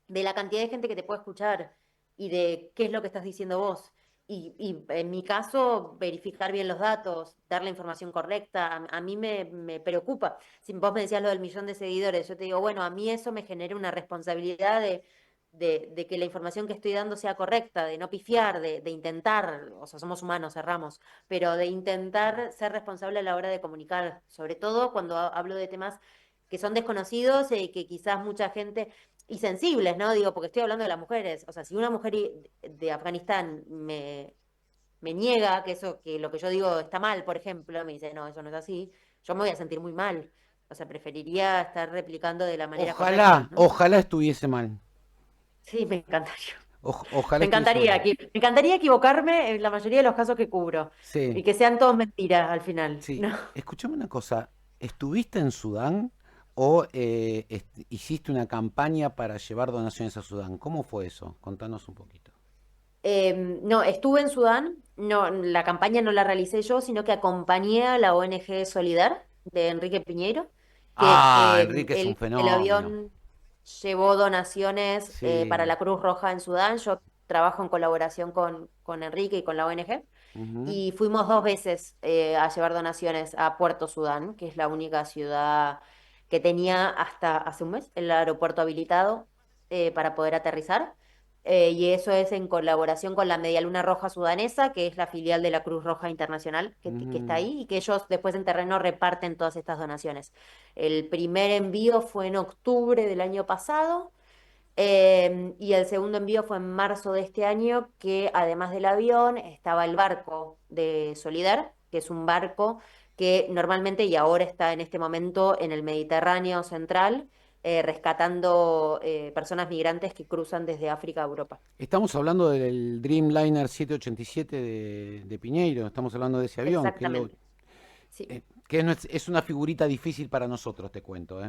de la cantidad de gente que te puede escuchar y de qué es lo que estás diciendo vos. Y en mi caso, verificar bien los datos, dar la información correcta, a mí me preocupa. Si vos me decías lo del 1 millón de seguidores, yo te digo, bueno, a mí eso me genera una responsabilidad de que la información que estoy dando sea correcta, de no pifiar, de intentar, o sea, somos humanos, erramos, pero de intentar ser responsable a la hora de comunicar, sobre todo cuando hablo de temas que son desconocidos y que quizás mucha gente y sensibles, ¿no? Digo, porque estoy hablando de las mujeres. O sea, si una mujer de Afganistán me niega que eso, que lo que yo digo está mal, por ejemplo, me dice, no, eso no es así, yo me voy a sentir muy mal. O sea, preferiría estar replicando de la manera correcta, Ojalá, ¿no? ojalá estuviese mal. Sí, me encantaría. Ojalá Me estuviese encantaría, mal. me encantaría equivocarme en la mayoría de los casos que cubro Sí, y que sean todos mentiras al final, sí. ¿no? Escuchame una cosa. ¿Estuviste en Sudán o hiciste una campaña para llevar donaciones a Sudán? ¿Cómo fue eso? Contanos un poquito. No, estuve en Sudán, no, la campaña no la realicé yo, sino que acompañé a la ONG Solidar de Enrique Piñeiro, que Ah, Enrique es un el fenómeno. avión llevó donaciones para Sí. la Cruz Roja en Sudán. Yo trabajo en colaboración con Enrique y con la ONG, Ujú. y fuimos 2 veces a llevar donaciones a Puerto Sudán, que es la única ciudad que tenía hasta hace un mes el aeropuerto habilitado para poder aterrizar. Y eso es en colaboración con la Media Luna Roja Sudanesa, que es la filial de la Cruz Roja Internacional que está Ujú. ahí, y que ellos después en terreno reparten todas estas donaciones. El primer envío fue en octubre del año pasado, y el segundo envío fue en marzo de este año, que además del avión estaba el barco de Solidar, que es un barco que normalmente y ahora está en este momento en el Mediterráneo central, rescatando personas migrantes que cruzan desde África a Europa. Estamos hablando del Dreamliner 787 de Piñeiro. Estamos hablando de ese avión, Exactamente, sí. que no es una figurita difícil para nosotros, te cuento.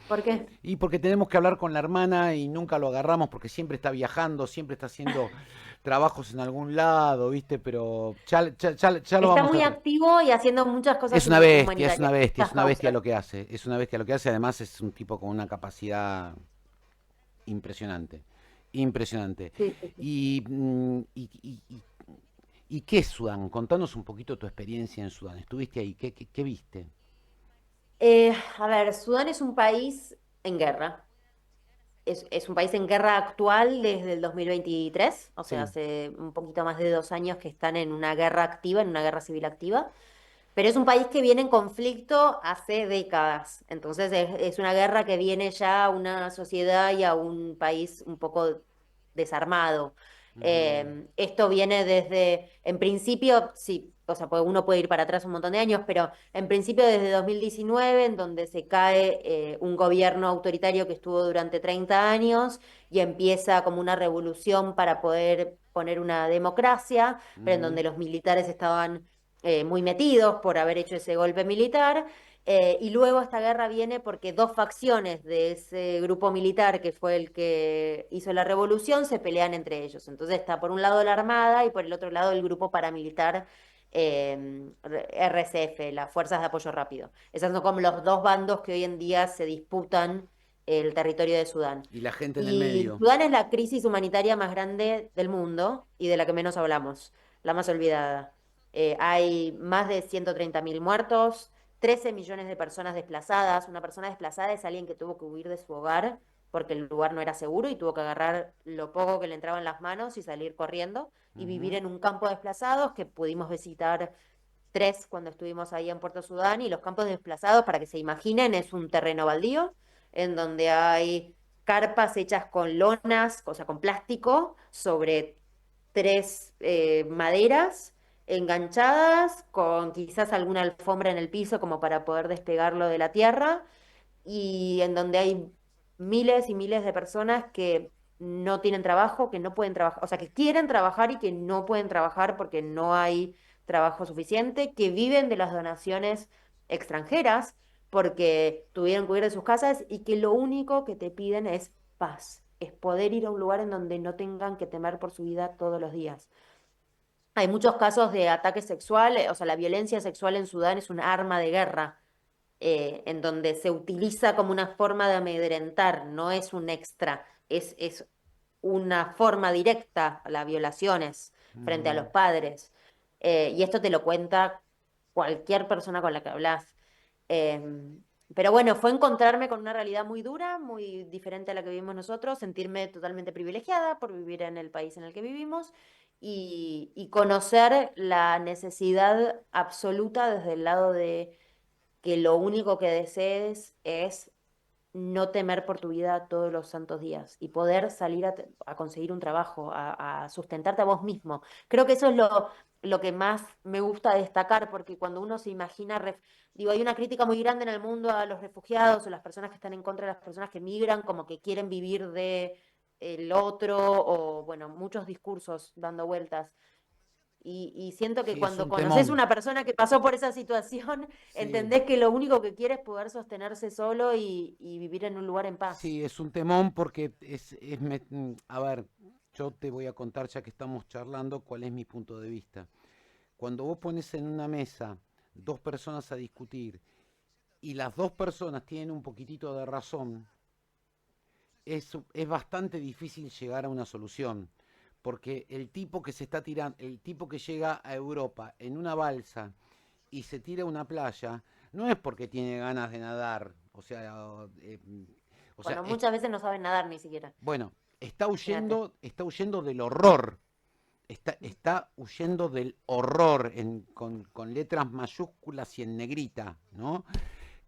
¿Por qué? Y porque tenemos que hablar con la hermana y nunca lo agarramos porque siempre está viajando, siempre está haciendo trabajos en algún lado, ¿viste? Pero ya lo Está vamos a muy tratar. activo y haciendo muchas cosas Es una bestia, es una humanitarias, bestia, es muchas una bestia causas. lo que hace. Es una bestia lo que hace. Además es un tipo con una capacidad impresionante. Impresionante. Sí, sí, sí. ¿Y qué es Sudán? Contanos un poquito tu experiencia en Sudán. ¿Estuviste ahí? ¿Qué viste? A ver, Sudán es un país en guerra. Es un país en guerra actual desde el 2023, o sea, Sí. hace un poquito más de 2 años que están en una guerra activa, en una guerra civil activa, pero es un país que viene en conflicto hace décadas. Entonces es una guerra que viene ya a una sociedad y a un país un poco desarmado. Ujú. Esto viene desde, en principio, sí, o sea, uno puede ir para atrás un montón de años, pero en principio desde 2019, en donde se cae un gobierno autoritario que estuvo durante 30 años y empieza como una revolución para poder poner una democracia, pero en Ujú. donde los militares estaban muy metidos por haber hecho ese golpe militar. Y luego esta guerra viene porque dos facciones de ese grupo militar, que fue el que hizo la revolución, se pelean entre ellos. Entonces está por un lado la Armada y por el otro lado el grupo paramilitar RSF, las Fuerzas de Apoyo Rápido. Esos son como los dos bandos que hoy en día se disputan el territorio de Sudán. Y la gente en el Y medio. Sudán es la crisis humanitaria más grande del mundo y de la que menos hablamos, la más olvidada. Hay más de 130.000 muertos, 13 millones de personas desplazadas. Una persona desplazada es alguien que tuvo que huir de su hogar porque el lugar no era seguro y tuvo que agarrar lo poco que le entraba en las manos y salir corriendo y vivir Ujú. en un campo de desplazados que pudimos visitar 3 cuando estuvimos ahí en Puerto Sudán. Y los campos de desplazados, para que se imaginen, es un terreno baldío en donde hay carpas hechas con lonas, o sea, con plástico, sobre tres maderas enganchadas, con quizás alguna alfombra en el piso como para poder despegarlo de la tierra, y en donde hay miles y miles de personas que no tienen trabajo, que no pueden trabajar, o sea, que quieren trabajar y que no pueden trabajar porque no hay trabajo suficiente, que viven de las donaciones extranjeras porque tuvieron que huir de sus casas y que lo único que te piden es paz, es poder ir a un lugar en donde no tengan que temer por su vida todos los días. Hay muchos casos de ataque sexual, o sea, la violencia sexual en Sudán es un arma de guerra, en donde se utiliza como una forma de amedrentar, no es un extra, es una forma directa a las violaciones frente a los Mm, padres. Y esto te lo cuenta cualquier persona con la que hablas. Pero bueno, fue encontrarme con una realidad muy dura, muy diferente a la que vivimos nosotros, sentirme totalmente privilegiada por vivir en el país en el que vivimos y conocer la necesidad absoluta desde el lado de que lo único que desees es no temer por tu vida todos los santos días y poder salir a conseguir un trabajo, a sustentarte a vos mismo. Creo que eso es lo que más me gusta destacar, porque cuando uno se imagina, digo, hay una crítica muy grande en el mundo a los refugiados o las personas que están en contra de las personas que migran, como que quieren vivir de el otro, o bueno, muchos discursos dando vueltas. Y siento que sí, es cuando un conoces temón. una persona que pasó por esa situación, Sí, entendés que lo único que quiere es poder sostenerse solo y vivir en un lugar en paz. sí, es un temón porque a ver, yo te voy a contar ya que estamos charlando cuál es mi punto de vista. Cuando vos pones en una mesa dos personas a discutir y las dos personas tienen un poquitito de razón, es bastante difícil llegar a una solución. Porque el tipo que se está tirando, el tipo que llega a Europa en una balsa y se tira a una playa, no es porque tiene ganas de nadar. O sea, Bueno, muchas veces no saben nadar ni siquiera, bueno, imagínate. está huyendo del horror. Está huyendo del horror con letras mayúsculas y en negrita, ¿no?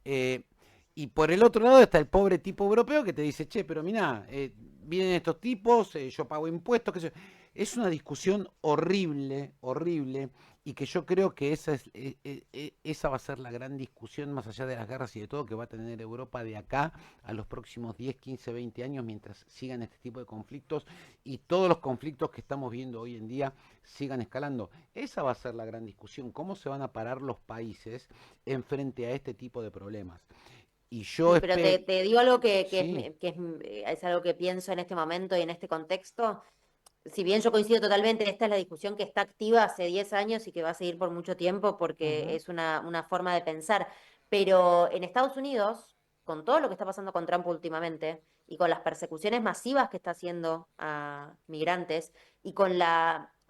Eh, y por el otro lado está el pobre tipo europeo que te dice, che, pero mirá, vienen estos tipos, yo pago impuestos, qué sé yo. Es una discusión horrible, horrible, y que yo creo que esa va a ser la gran discusión, más allá de las guerras y de todo, que va a tener Europa de acá a los próximos 10, 15, 20 años, mientras sigan este tipo de conflictos y todos los conflictos que estamos viendo hoy en día sigan escalando. Esa va a ser la gran discusión, cómo se van a parar los países en frente a este tipo de problemas. Y yo Sí, pero espero, te digo algo sí, es algo que pienso en este momento y en este contexto. Si bien yo coincido totalmente, esta es la discusión que está activa hace 10 años y que va a seguir por mucho tiempo porque ujú, es una forma de pensar, pero en Estados Unidos, con todo lo que está pasando con Trump últimamente y con las persecuciones masivas que está haciendo a migrantes y con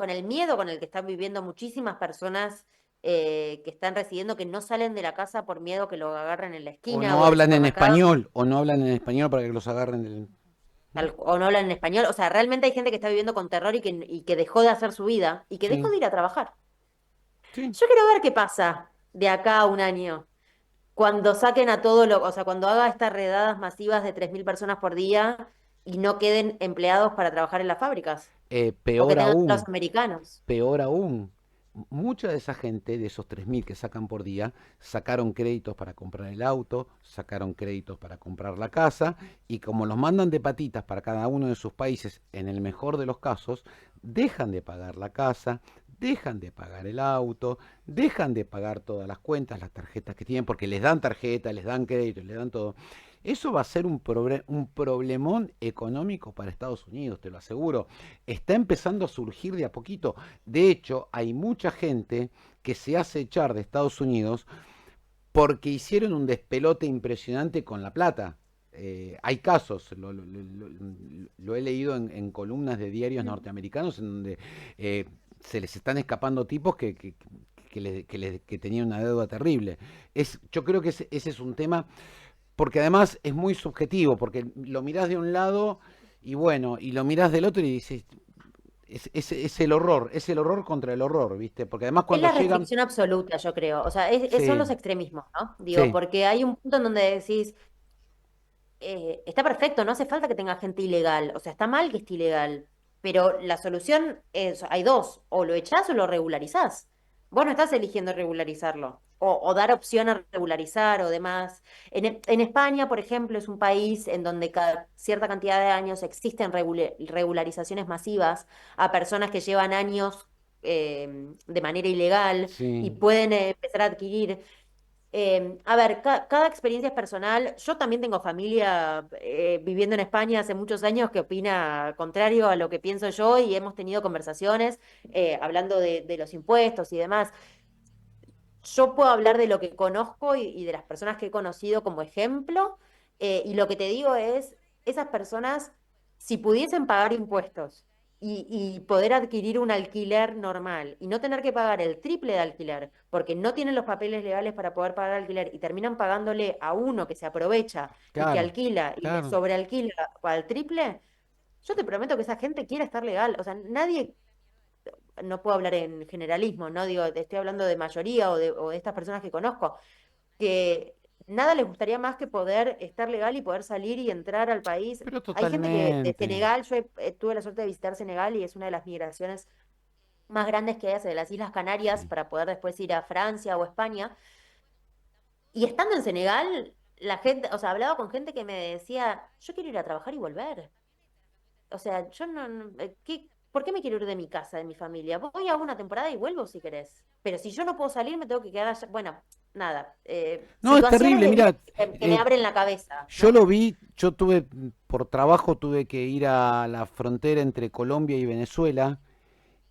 el miedo con el que están viviendo muchísimas personas que están residiendo, que no salen de la casa por miedo que lo agarren en la o esquina no o en el hablan en supermercado, español, o no hablan en español para que los agarren ¿no? o no hablan en español. O sea, realmente hay gente que está viviendo con terror y que dejó de hacer su vida y que dejó Sí, de ir a trabajar. sí. Yo quiero ver qué pasa de acá a un año, cuando saquen a todo o sea, cuando haga estas redadas masivas de 3.000 personas por día y no queden empleados para trabajar en las fábricas, o que Peor tengan los aún, americanos. peor aún. Mucha de esa gente, de esos 3.000 que sacan por día, sacaron créditos para comprar el auto, sacaron créditos para comprar la casa, y como los mandan de patitas para cada uno de sus países, en el mejor de los casos, dejan de pagar la casa, dejan de pagar el auto, dejan de pagar todas las cuentas, las tarjetas que tienen, porque les dan tarjeta, les dan crédito, les dan todo. Eso va a ser un problemón económico para Estados Unidos, te lo aseguro. Está empezando a surgir de a poquito. De hecho, hay mucha gente que se hace echar de Estados Unidos porque hicieron un despelote impresionante con la plata. Hay casos, lo he leído en columnas de diarios Mm. norteamericanos en donde eh, se les están escapando tipos que tenían una deuda terrible. Yo creo que ese es un tema, porque además es muy subjetivo, porque lo mirás de un lado y bueno, y lo mirás del otro y dices, es el horror contra el horror, ¿viste? Porque además Es cuando la llegan, restricción absoluta, yo creo. O sea, son sí, los extremismos, ¿no? Digo, sí, porque hay un punto en donde decís, está perfecto, no hace falta que tenga gente ilegal, o sea, está mal que esté ilegal, pero la solución es, hay dos, o lo echás o lo regularizás. Vos no estás eligiendo regularizarlo, o dar opción a regularizar o demás. En España, por ejemplo, es un país en donde cada cierta cantidad de años existen regularizaciones masivas a personas que llevan años de manera ilegal y Sí, pueden empezar a adquirir a ver, cada experiencia es personal. Yo también tengo familia viviendo en España hace muchos años que opina contrario a lo que pienso yo y hemos tenido conversaciones hablando de los impuestos y demás. Yo puedo hablar de lo que conozco y de las personas que he conocido como ejemplo, y lo que te digo es, esas personas, si pudiesen pagar impuestos y poder adquirir un alquiler normal y no tener que pagar el triple de alquiler, porque no tienen los papeles legales para poder pagar alquiler y terminan pagándole a uno que se aprovecha y que claro, alquila y le claro. sobrealquila al triple, yo te prometo que esa gente quiere estar legal. O sea, nadie, no puedo hablar en generalismo, no digo, te estoy hablando de mayoría o de estas personas que conozco, que nada les gustaría más que poder estar legal y poder salir y entrar al país. Pero Hay gente que de totalmente. Senegal, yo tuve la suerte de visitar Senegal y es una de las migraciones más grandes que hay hacia las Islas Canarias Sí. para poder después ir a Francia o España. Y estando en Senegal, la gente, o sea, hablaba con gente que me decía, yo quiero ir a trabajar y volver. O sea, yo ¿por qué me quiero ir de mi casa, de mi familia? Voy a una temporada y vuelvo si querés. Pero si yo no puedo salir, me tengo que quedar allá. Bueno, nada. No, es Situaciones terrible, de vida mira, que me abren la cabeza, yo ¿no? lo vi, yo tuve, por trabajo tuve que ir a la frontera entre Colombia y Venezuela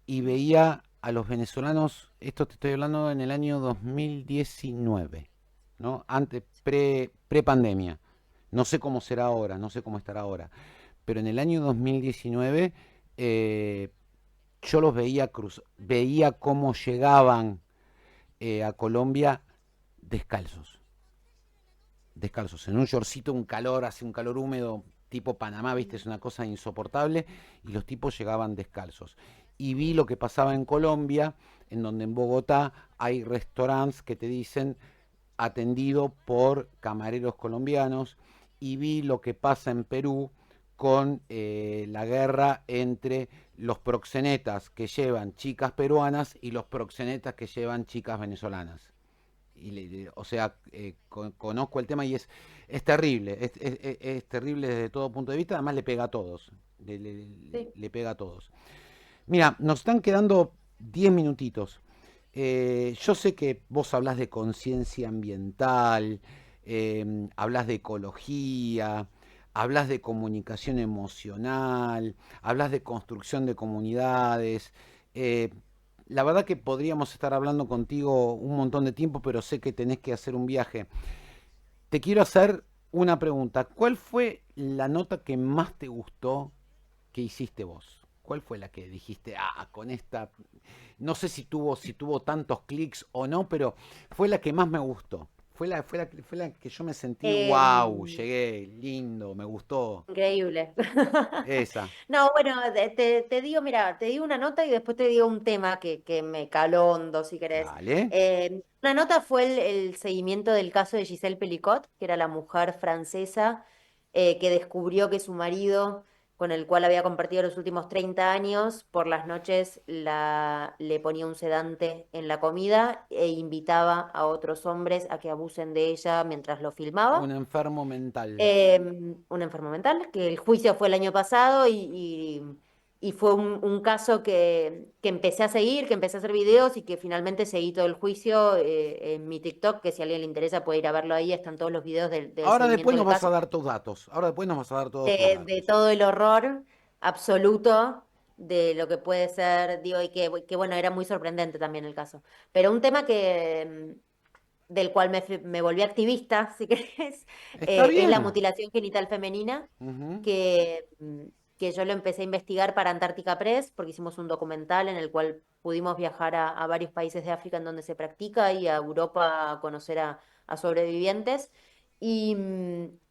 y veía a los venezolanos, esto te estoy hablando en el año 2019, ¿no? Antes, pre-pandemia. No sé cómo será ahora, no sé cómo estará ahora, pero en el año 2019 eh, yo los veía veía cómo llegaban a Colombia descalzos, descalzos, en un shortcito, un calor, hace un calor húmedo, tipo Panamá, viste, es una cosa insoportable, y los tipos llegaban descalzos. Y vi lo que pasaba en Colombia, en donde en Bogotá hay restaurantes que te dicen atendido por camareros colombianos, y vi lo que pasa en Perú con la guerra entre los proxenetas que llevan chicas peruanas y los proxenetas que llevan chicas venezolanas o sea, conozco el tema y es terrible, es terrible desde todo punto de vista, además le pega a todos, Sí. le pega a todos. Mira, nos están quedando 10 minutitos. Yo sé que vos hablas de conciencia ambiental, hablas de ecología, hablas de comunicación emocional, hablas de construcción de comunidades. eh, la verdad que podríamos estar hablando contigo un montón de tiempo, pero sé que tenés que hacer un viaje. Te quiero hacer una pregunta. ¿Cuál fue la nota que más te gustó que hiciste vos? ¿Cuál fue la que dijiste, con esta, no sé si tuvo tantos clics o no, pero fue la que más me gustó? Fue la que yo me sentí, wow, Em, llegué, lindo, me gustó. Increíble. Esa. No, bueno, te digo, mira, te digo una nota y después te digo un tema que me caló hondo, si querés. Dale. Una nota fue el seguimiento del caso de Giselle Pelicot, que era la mujer francesa que descubrió que su marido, con el cual había compartido los últimos 30 años, por las noches le ponía un sedante en la comida e invitaba a otros hombres a que abusen de ella mientras lo filmaba. Un enfermo mental. Un enfermo mental, que el juicio fue el año pasado y fue un caso que empecé a seguir, que empecé a hacer videos y que finalmente seguí todo el juicio en mi TikTok, que si a alguien le interesa puede ir a verlo ahí, están todos los videos del Ahora seguimiento después del nos vas a caso, dar tus datos. Ahora después nos vas a dar todos tus de datos. todo el horror absoluto de lo que puede ser, digo, y que bueno, era muy sorprendente también el caso. Pero un tema del cual me volví activista, si querés, Está es la bien. mutilación genital femenina, Ujú. que, que yo lo empecé a investigar para Antártica Press, porque hicimos un documental en el cual pudimos viajar a varios países de África en donde se practica y a Europa a conocer a sobrevivientes. Y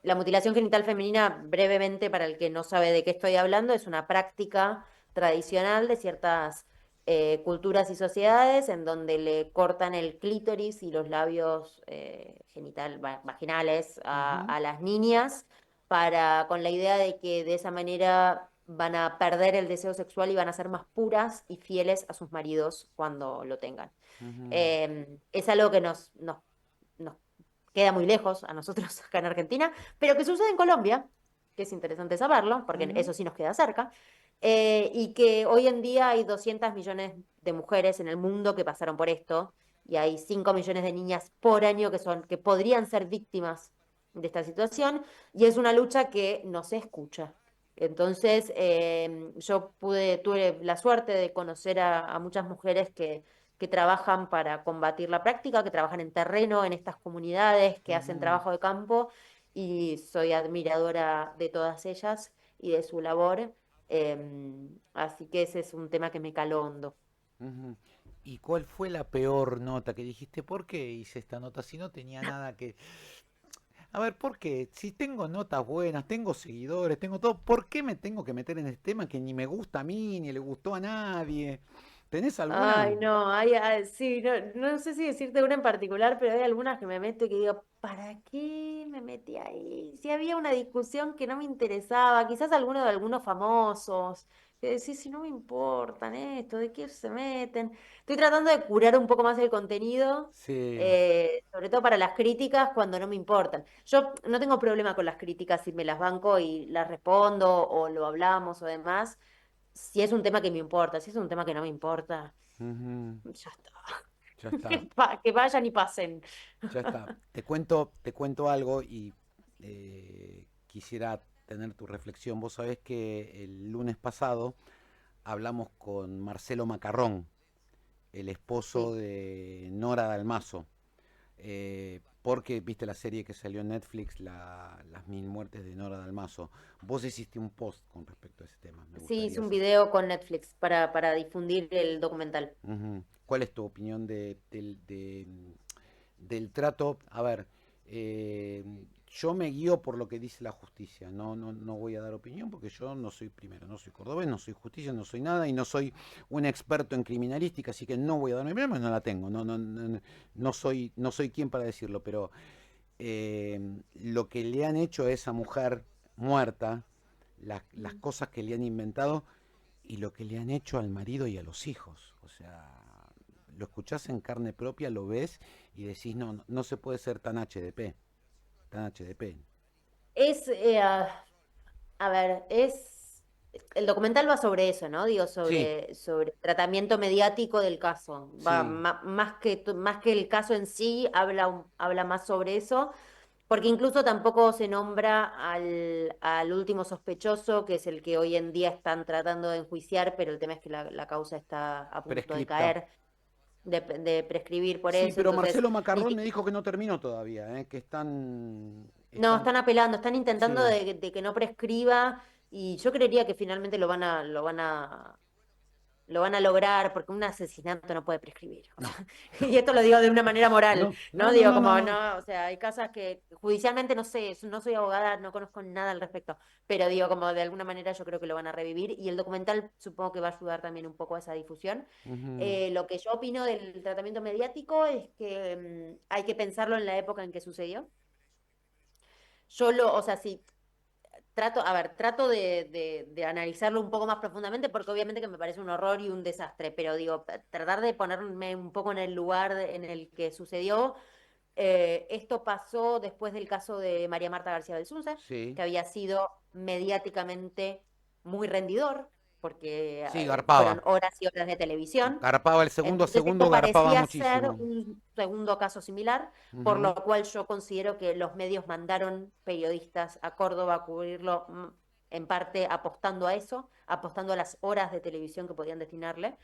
la mutilación genital femenina, brevemente, para el que no sabe de qué estoy hablando, es una práctica tradicional de ciertas culturas y sociedades en donde le cortan el clítoris y los labios vaginales Ujú. a las niñas con la idea de que de esa manera van a perder el deseo sexual y van a ser más puras y fieles a sus maridos cuando lo tengan. Ujú, Es algo que nos queda muy lejos a nosotros acá en Argentina, pero que sucede en Colombia, que es interesante saberlo, porque ujú, eso sí nos queda cerca, y que hoy en día hay 200 millones de mujeres en el mundo que pasaron por esto, y hay 5 millones de niñas por año que podrían ser víctimas de esta situación, y es una lucha que no se escucha. Entonces, tuve la suerte de conocer a muchas mujeres que trabajan para combatir la práctica, que trabajan en terreno en estas comunidades, que hacen ujú, trabajo de campo, y soy admiradora de todas ellas y de su labor. Así que ese es un tema que me caló hondo. ujú. ¿Y cuál fue la peor nota que dijiste? ¿Por qué hice esta nota si no tenía nada que... A ver, ¿por qué? Si tengo notas buenas, tengo seguidores, tengo todo, ¿por qué me tengo que meter en este tema que ni me gusta a mí, ni le gustó a nadie? ¿Tenés alguna? Ay, no, sí, no sé si decirte una en particular, pero hay algunas que me meto y que digo, ¿para qué me metí ahí? Si había una discusión que no me interesaba, quizás alguno de algunos famosos, que decís, si no me importan esto, ¿de qué se meten? Estoy tratando de curar un poco más el contenido, Sí. sobre todo para las críticas cuando no me importan. Yo no tengo problema con las críticas si me las banco y las respondo o lo hablamos o demás si es un tema que me importa, si es un tema que no me importa, Ujú, ya está. ya está. Que vayan y pasen. Ya está. Te cuento algo y quisiera tener tu reflexión. Vos sabés que el lunes pasado hablamos con Marcelo Macarrón, el esposo Sí, de Nora Dalmazo, porque viste la serie que salió en Netflix, Las Mil Muertes de Nora Dalmazo. Vos hiciste un post con respecto a ese tema, me sí, hice gustaría un saber. video con Netflix para difundir el documental. Ujú. ¿Cuál es tu opinión del trato? A ver, yo me guío por lo que dice la justicia. No voy a dar opinión porque yo no soy primero, no soy cordobés, no soy justicia, no soy nada y no soy un experto en criminalística, así que no voy a dar mi opinión, porque no la tengo. No soy quien para decirlo, pero lo que le han hecho a esa mujer muerta, las Mm. cosas que le han inventado y lo que le han hecho al marido y a los hijos. O sea, lo escuchás en carne propia, lo ves y decís, no se puede ser tan HDP, tan HDP. Es, a ver, el documental va sobre eso, ¿no? Digo, Sí, sobre tratamiento mediático del caso. Va sí, más que el caso en sí, habla más sobre eso. Porque incluso tampoco se nombra al último sospechoso, que es el que hoy en día están tratando de enjuiciar, pero el tema es que la causa está a punto de prescripta. caer, de prescribir por Sí, eso. pero Entonces, Marcelo ni Macarrón si- me dijo que no terminó todavía, que están, no, están, están apelando, están intentando sí, de que no prescriba, y yo creería que finalmente lo van a lograr, porque un asesinato no puede prescribir. O no, sea, y esto lo digo de una manera moral, ¿no? Digo, como, no. no, o sea, hay cosas que judicialmente no sé, no soy abogada, no conozco nada al respecto, pero digo, como de alguna manera yo creo que lo van a revivir, y el documental supongo que va a ayudar también un poco a esa difusión. Ujú, Lo que yo opino del tratamiento mediático es que hay que pensarlo en la época en que sucedió. O sea, sí, trato de analizarlo un poco más profundamente porque obviamente que me parece un horror y un desastre, pero digo, tratar de ponerme un poco en el lugar en el que sucedió. Esto pasó después del caso de María Marta García Belsunce, sí, que había sido mediáticamente muy rendidor, porque sí, fueron garpaba. horas y horas de televisión. Garpaba el segundo a Entonces segundo, esto garpaba parecía ser muchísimo. un segundo caso similar, por Ujú, lo cual yo considero que los medios mandaron periodistas a Córdoba a cubrirlo, en parte apostando a eso, apostando a las horas de televisión que podían destinarle.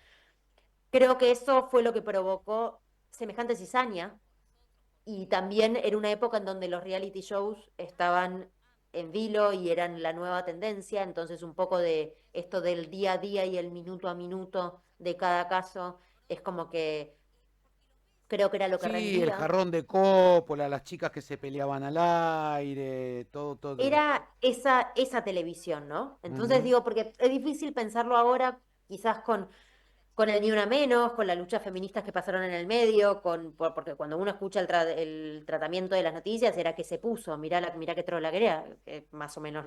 Creo que eso fue lo que provocó semejante cizaña, y también era una época en donde los reality shows estaban en vilo y eran la nueva tendencia, entonces un poco de esto del día a día y el minuto a minuto de cada caso es como que creo que era lo que sí, el rendía. jarrón de Coppola, las chicas que se peleaban al aire, todo. Era esa televisión, ¿no? Entonces Ujú, digo, porque es difícil pensarlo ahora, quizás con con el Ni Una Menos, con las luchas feministas que pasaron en el medio, porque cuando uno escucha el tratamiento de las noticias era que se puso, mirá qué trola que era, que más o menos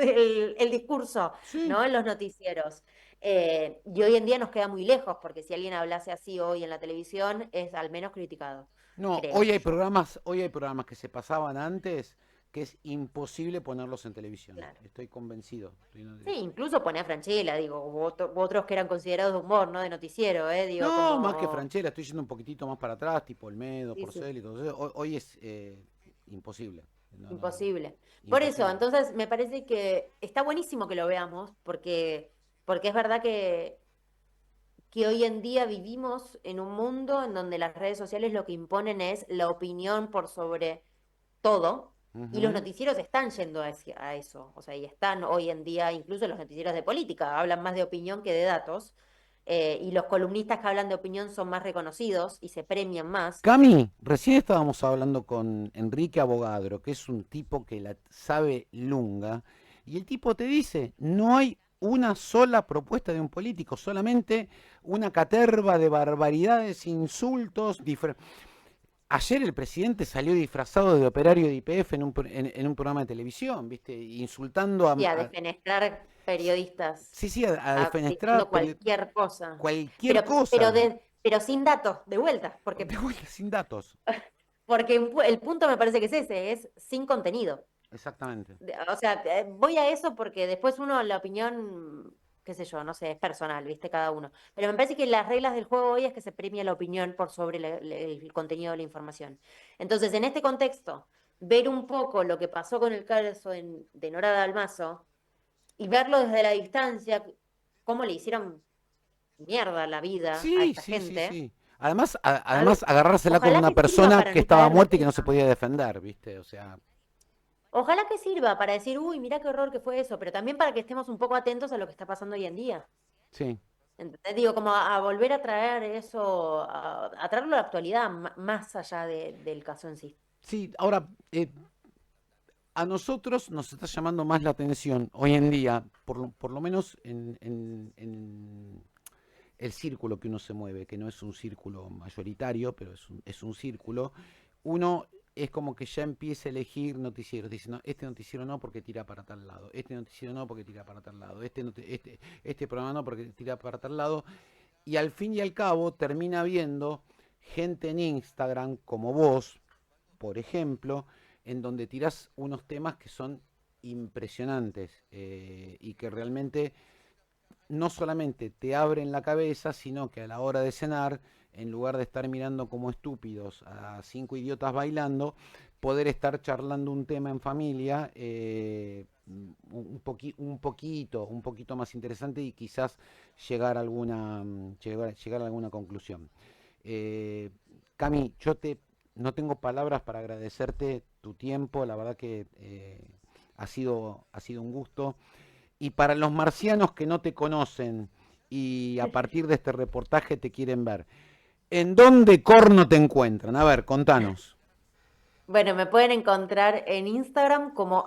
el discurso, Sí. ¿no? En los noticieros. Y hoy en día nos queda muy lejos, porque si alguien hablase así hoy en la televisión, es al menos criticado, No, creo yo. hoy hay programas que se pasaban antes que es imposible ponerlos en televisión. Claro. Estoy convencido. Sí, incluso pone a Franchella, digo, u otros que eran considerados de humor, no de noticiero, digo, No, más que como... Franchella, estoy yendo un poquitito más para atrás, tipo Olmedo, Sí, sí. Porcel y todo eso. Hoy es imposible. No, no, Imposible. Por eso, imposible. entonces me parece que está buenísimo que lo veamos, porque es verdad que hoy en día vivimos en un mundo en donde las redes sociales lo que imponen es la opinión por sobre todo, y los Ujú. noticieros están yendo a eso, o sea, y están hoy en día, incluso los noticieros de política, hablan más de opinión que de datos, y los columnistas que hablan de opinión son más reconocidos y se premian más. Cami, recién estábamos hablando con Enrique Abogadro, que es un tipo que la sabe lunga, y el tipo te dice, no hay una sola propuesta de un político, solamente una caterva de barbaridades, insultos. Ayer el presidente salió disfrazado de operario de YPF en un programa de televisión, ¿viste? Insultando Y a defenestrar periodistas, sí, sí, a defenestrar diciendo cualquier cosa, cualquier cosa, pero sin datos, de vuelta, de vuelta, sin datos. porque el punto me parece que es ese, es sin contenido. Exactamente. O sea, voy a eso porque después uno, la opinión, qué sé yo, no sé, es personal, ¿viste? Cada uno. Pero me parece que las reglas del juego hoy es que se premia la opinión por sobre el contenido de la información. Entonces, en este contexto, ver un poco lo que pasó con el caso de Nora Dalmazo y verlo desde la distancia, cómo le hicieron mierda la vida a Sí, esta sí, sí, gente. sí. Además, A ver, además agarrársela con ojalá una que sirva persona para que no estaba caer muerta y que no se presa. podía defender, ¿viste? O sea, Ojalá que sirva para decir, uy, mirá qué horror que fue eso, pero también para que estemos un poco atentos a lo que está pasando hoy en día. sí. ¿Entendés? Digo, como a volver a traer eso, a traerlo a la actualidad, más allá del caso en sí. Sí, ahora, a nosotros nos está llamando más la atención hoy en día, por lo menos en el círculo que uno se mueve, que no es un círculo mayoritario, pero es un círculo, uno es como que ya empieza a elegir noticieros. Dice, no, este noticiero no porque tira para tal lado, este noticiero no porque tira para tal lado, este programa no porque tira para tal lado. Y al fin y al cabo termina viendo gente en Instagram como vos, por ejemplo, en donde tirás unos temas que son impresionantes y que realmente no solamente te abren la cabeza, sino que a la hora de cenar, en lugar de estar mirando como estúpidos a cinco idiotas bailando, poder estar charlando un tema en familia un poquito más interesante y quizás llegar a alguna conclusión. Eh, Cami, no tengo palabras para agradecerte tu tiempo, la verdad que ha sido un gusto. Y para los marcianos que no te conocen y a partir de este reportaje te quieren ver, ¿en dónde corno te encuentran? A ver, contanos. Bueno, me pueden encontrar en Instagram como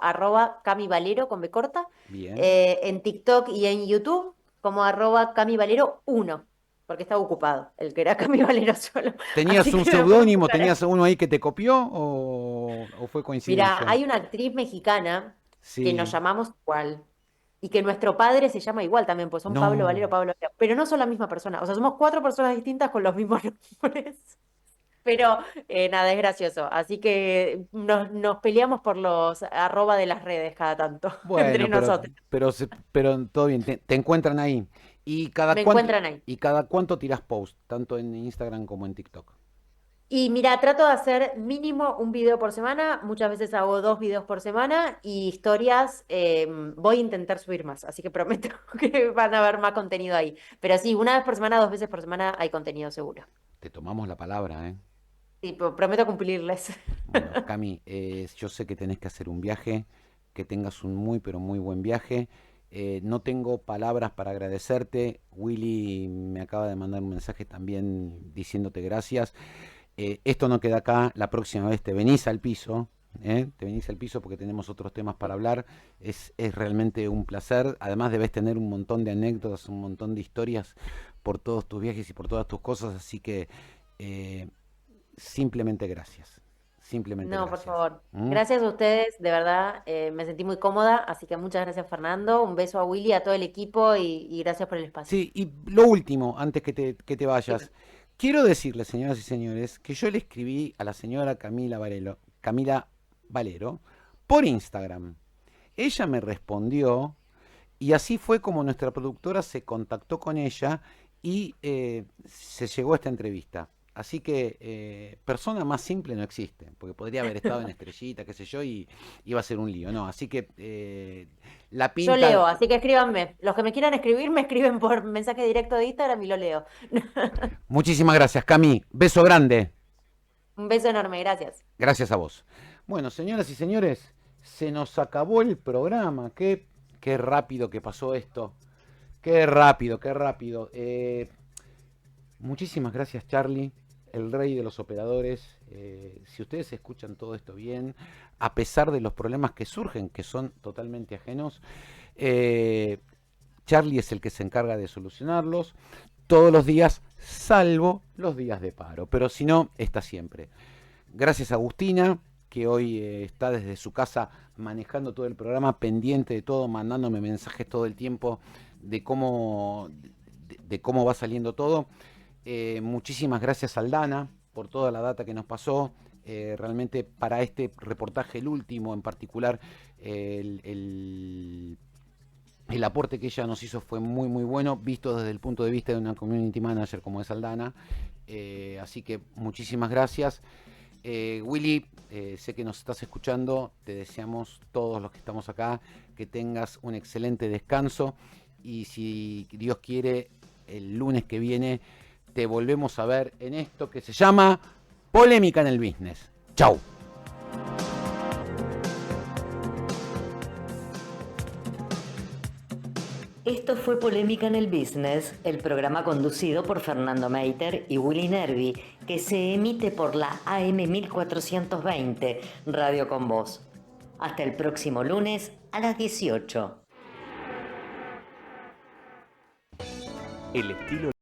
@camivalero con B corta, Bien. en TikTok y en YouTube como @camivalero1, porque estaba ocupado el que era Cami Valero solo, ¿Tenías así un que me pueden seudónimo? buscar ¿Tenías ahí. uno ahí que te copió o fue Mira, coincidencia? hay una actriz mexicana que nos Sí. llamamos igual y que nuestro padre se llama igual también, pues son Pablo Valero, No. Pablo Valero, pero no son la misma persona, o sea, somos cuatro personas distintas con los mismos nombres. Pero nada, es gracioso. Así que nos peleamos por los arroba de las redes cada tanto, entre Bueno, nosotros. pero todo bien, te encuentran ahí. ¿Y cada Me cuánto, encuentran ahí. y cada cuánto tiras post, tanto en Instagram como en TikTok? Y mira, trato de hacer mínimo un video por semana. Muchas veces hago 2 videos por semana y historias. Voy a intentar subir más, así que prometo que van a haber más contenido ahí. Pero sí, una vez por semana, 2 veces por semana hay contenido seguro. Te tomamos la palabra, ¿eh? Sí, prometo cumplirles. Bueno, Cami, yo sé que tenés que hacer un viaje, que tengas un muy, pero muy buen viaje. No tengo palabras para agradecerte. Willy me acaba de mandar un mensaje también diciéndote gracias. Esto no queda acá, la próxima vez te venís al piso, ¿eh? Te venís al piso porque tenemos otros temas para hablar. Es realmente un placer. Además debes tener un montón de anécdotas, un montón de historias por todos tus viajes y por todas tus cosas, así que simplemente gracias. Simplemente No, por gracias. favor. ¿Mm? Gracias a ustedes, de verdad, me sentí muy cómoda, así que muchas gracias, Fernando. Un beso a Willy, a todo el equipo y gracias por el espacio. Sí, y lo último, antes que te Dime. vayas, quiero decirles, señoras y señores, que yo le escribí a la señora Camila Valero por Instagram. Ella me respondió y así fue como nuestra productora se contactó con ella y se llegó a esta entrevista. Así que persona más simple no existe, porque podría haber estado en Estrellita, qué sé yo, y iba a ser un lío, ¿no? Así que la Yo pinta. leo, así que escríbanme. Los que me quieran escribir, me escriben por mensaje directo de Instagram y lo leo. Muchísimas gracias, Cami. Beso grande. Un beso enorme, gracias. Gracias a vos. Bueno, señoras y señores, se nos acabó el programa. Qué rápido que pasó esto. Qué rápido, qué rápido. Muchísimas gracias, Charlie, el rey de los operadores. Si ustedes escuchan todo esto bien, a pesar de los problemas que surgen, que son totalmente ajenos, eh, Charlie es el que se encarga de solucionarlos todos los días, salvo los días de paro. Pero si no, está siempre. Gracias a Agustina, que hoy está desde su casa manejando todo el programa, pendiente de todo, mandándome mensajes todo el tiempo de cómo va saliendo todo. Muchísimas gracias a Aldana por toda la data que nos pasó. Realmente para este reportaje, el último en particular, el aporte que ella nos hizo fue muy muy bueno, visto desde el punto de vista de una community manager como es Aldana. Así que muchísimas gracias. Willy, sé que nos estás escuchando, te deseamos todos los que estamos acá que tengas un excelente descanso y si Dios quiere, el lunes que viene te volvemos a ver en esto que se llama Polémica en el Business. Chau. Esto fue Polémica en el Business, el programa conducido por Fernando Meiter y Willy Nervi, que se emite por la AM 1420, Radio con Voz. Hasta el próximo lunes a las 18. El estilo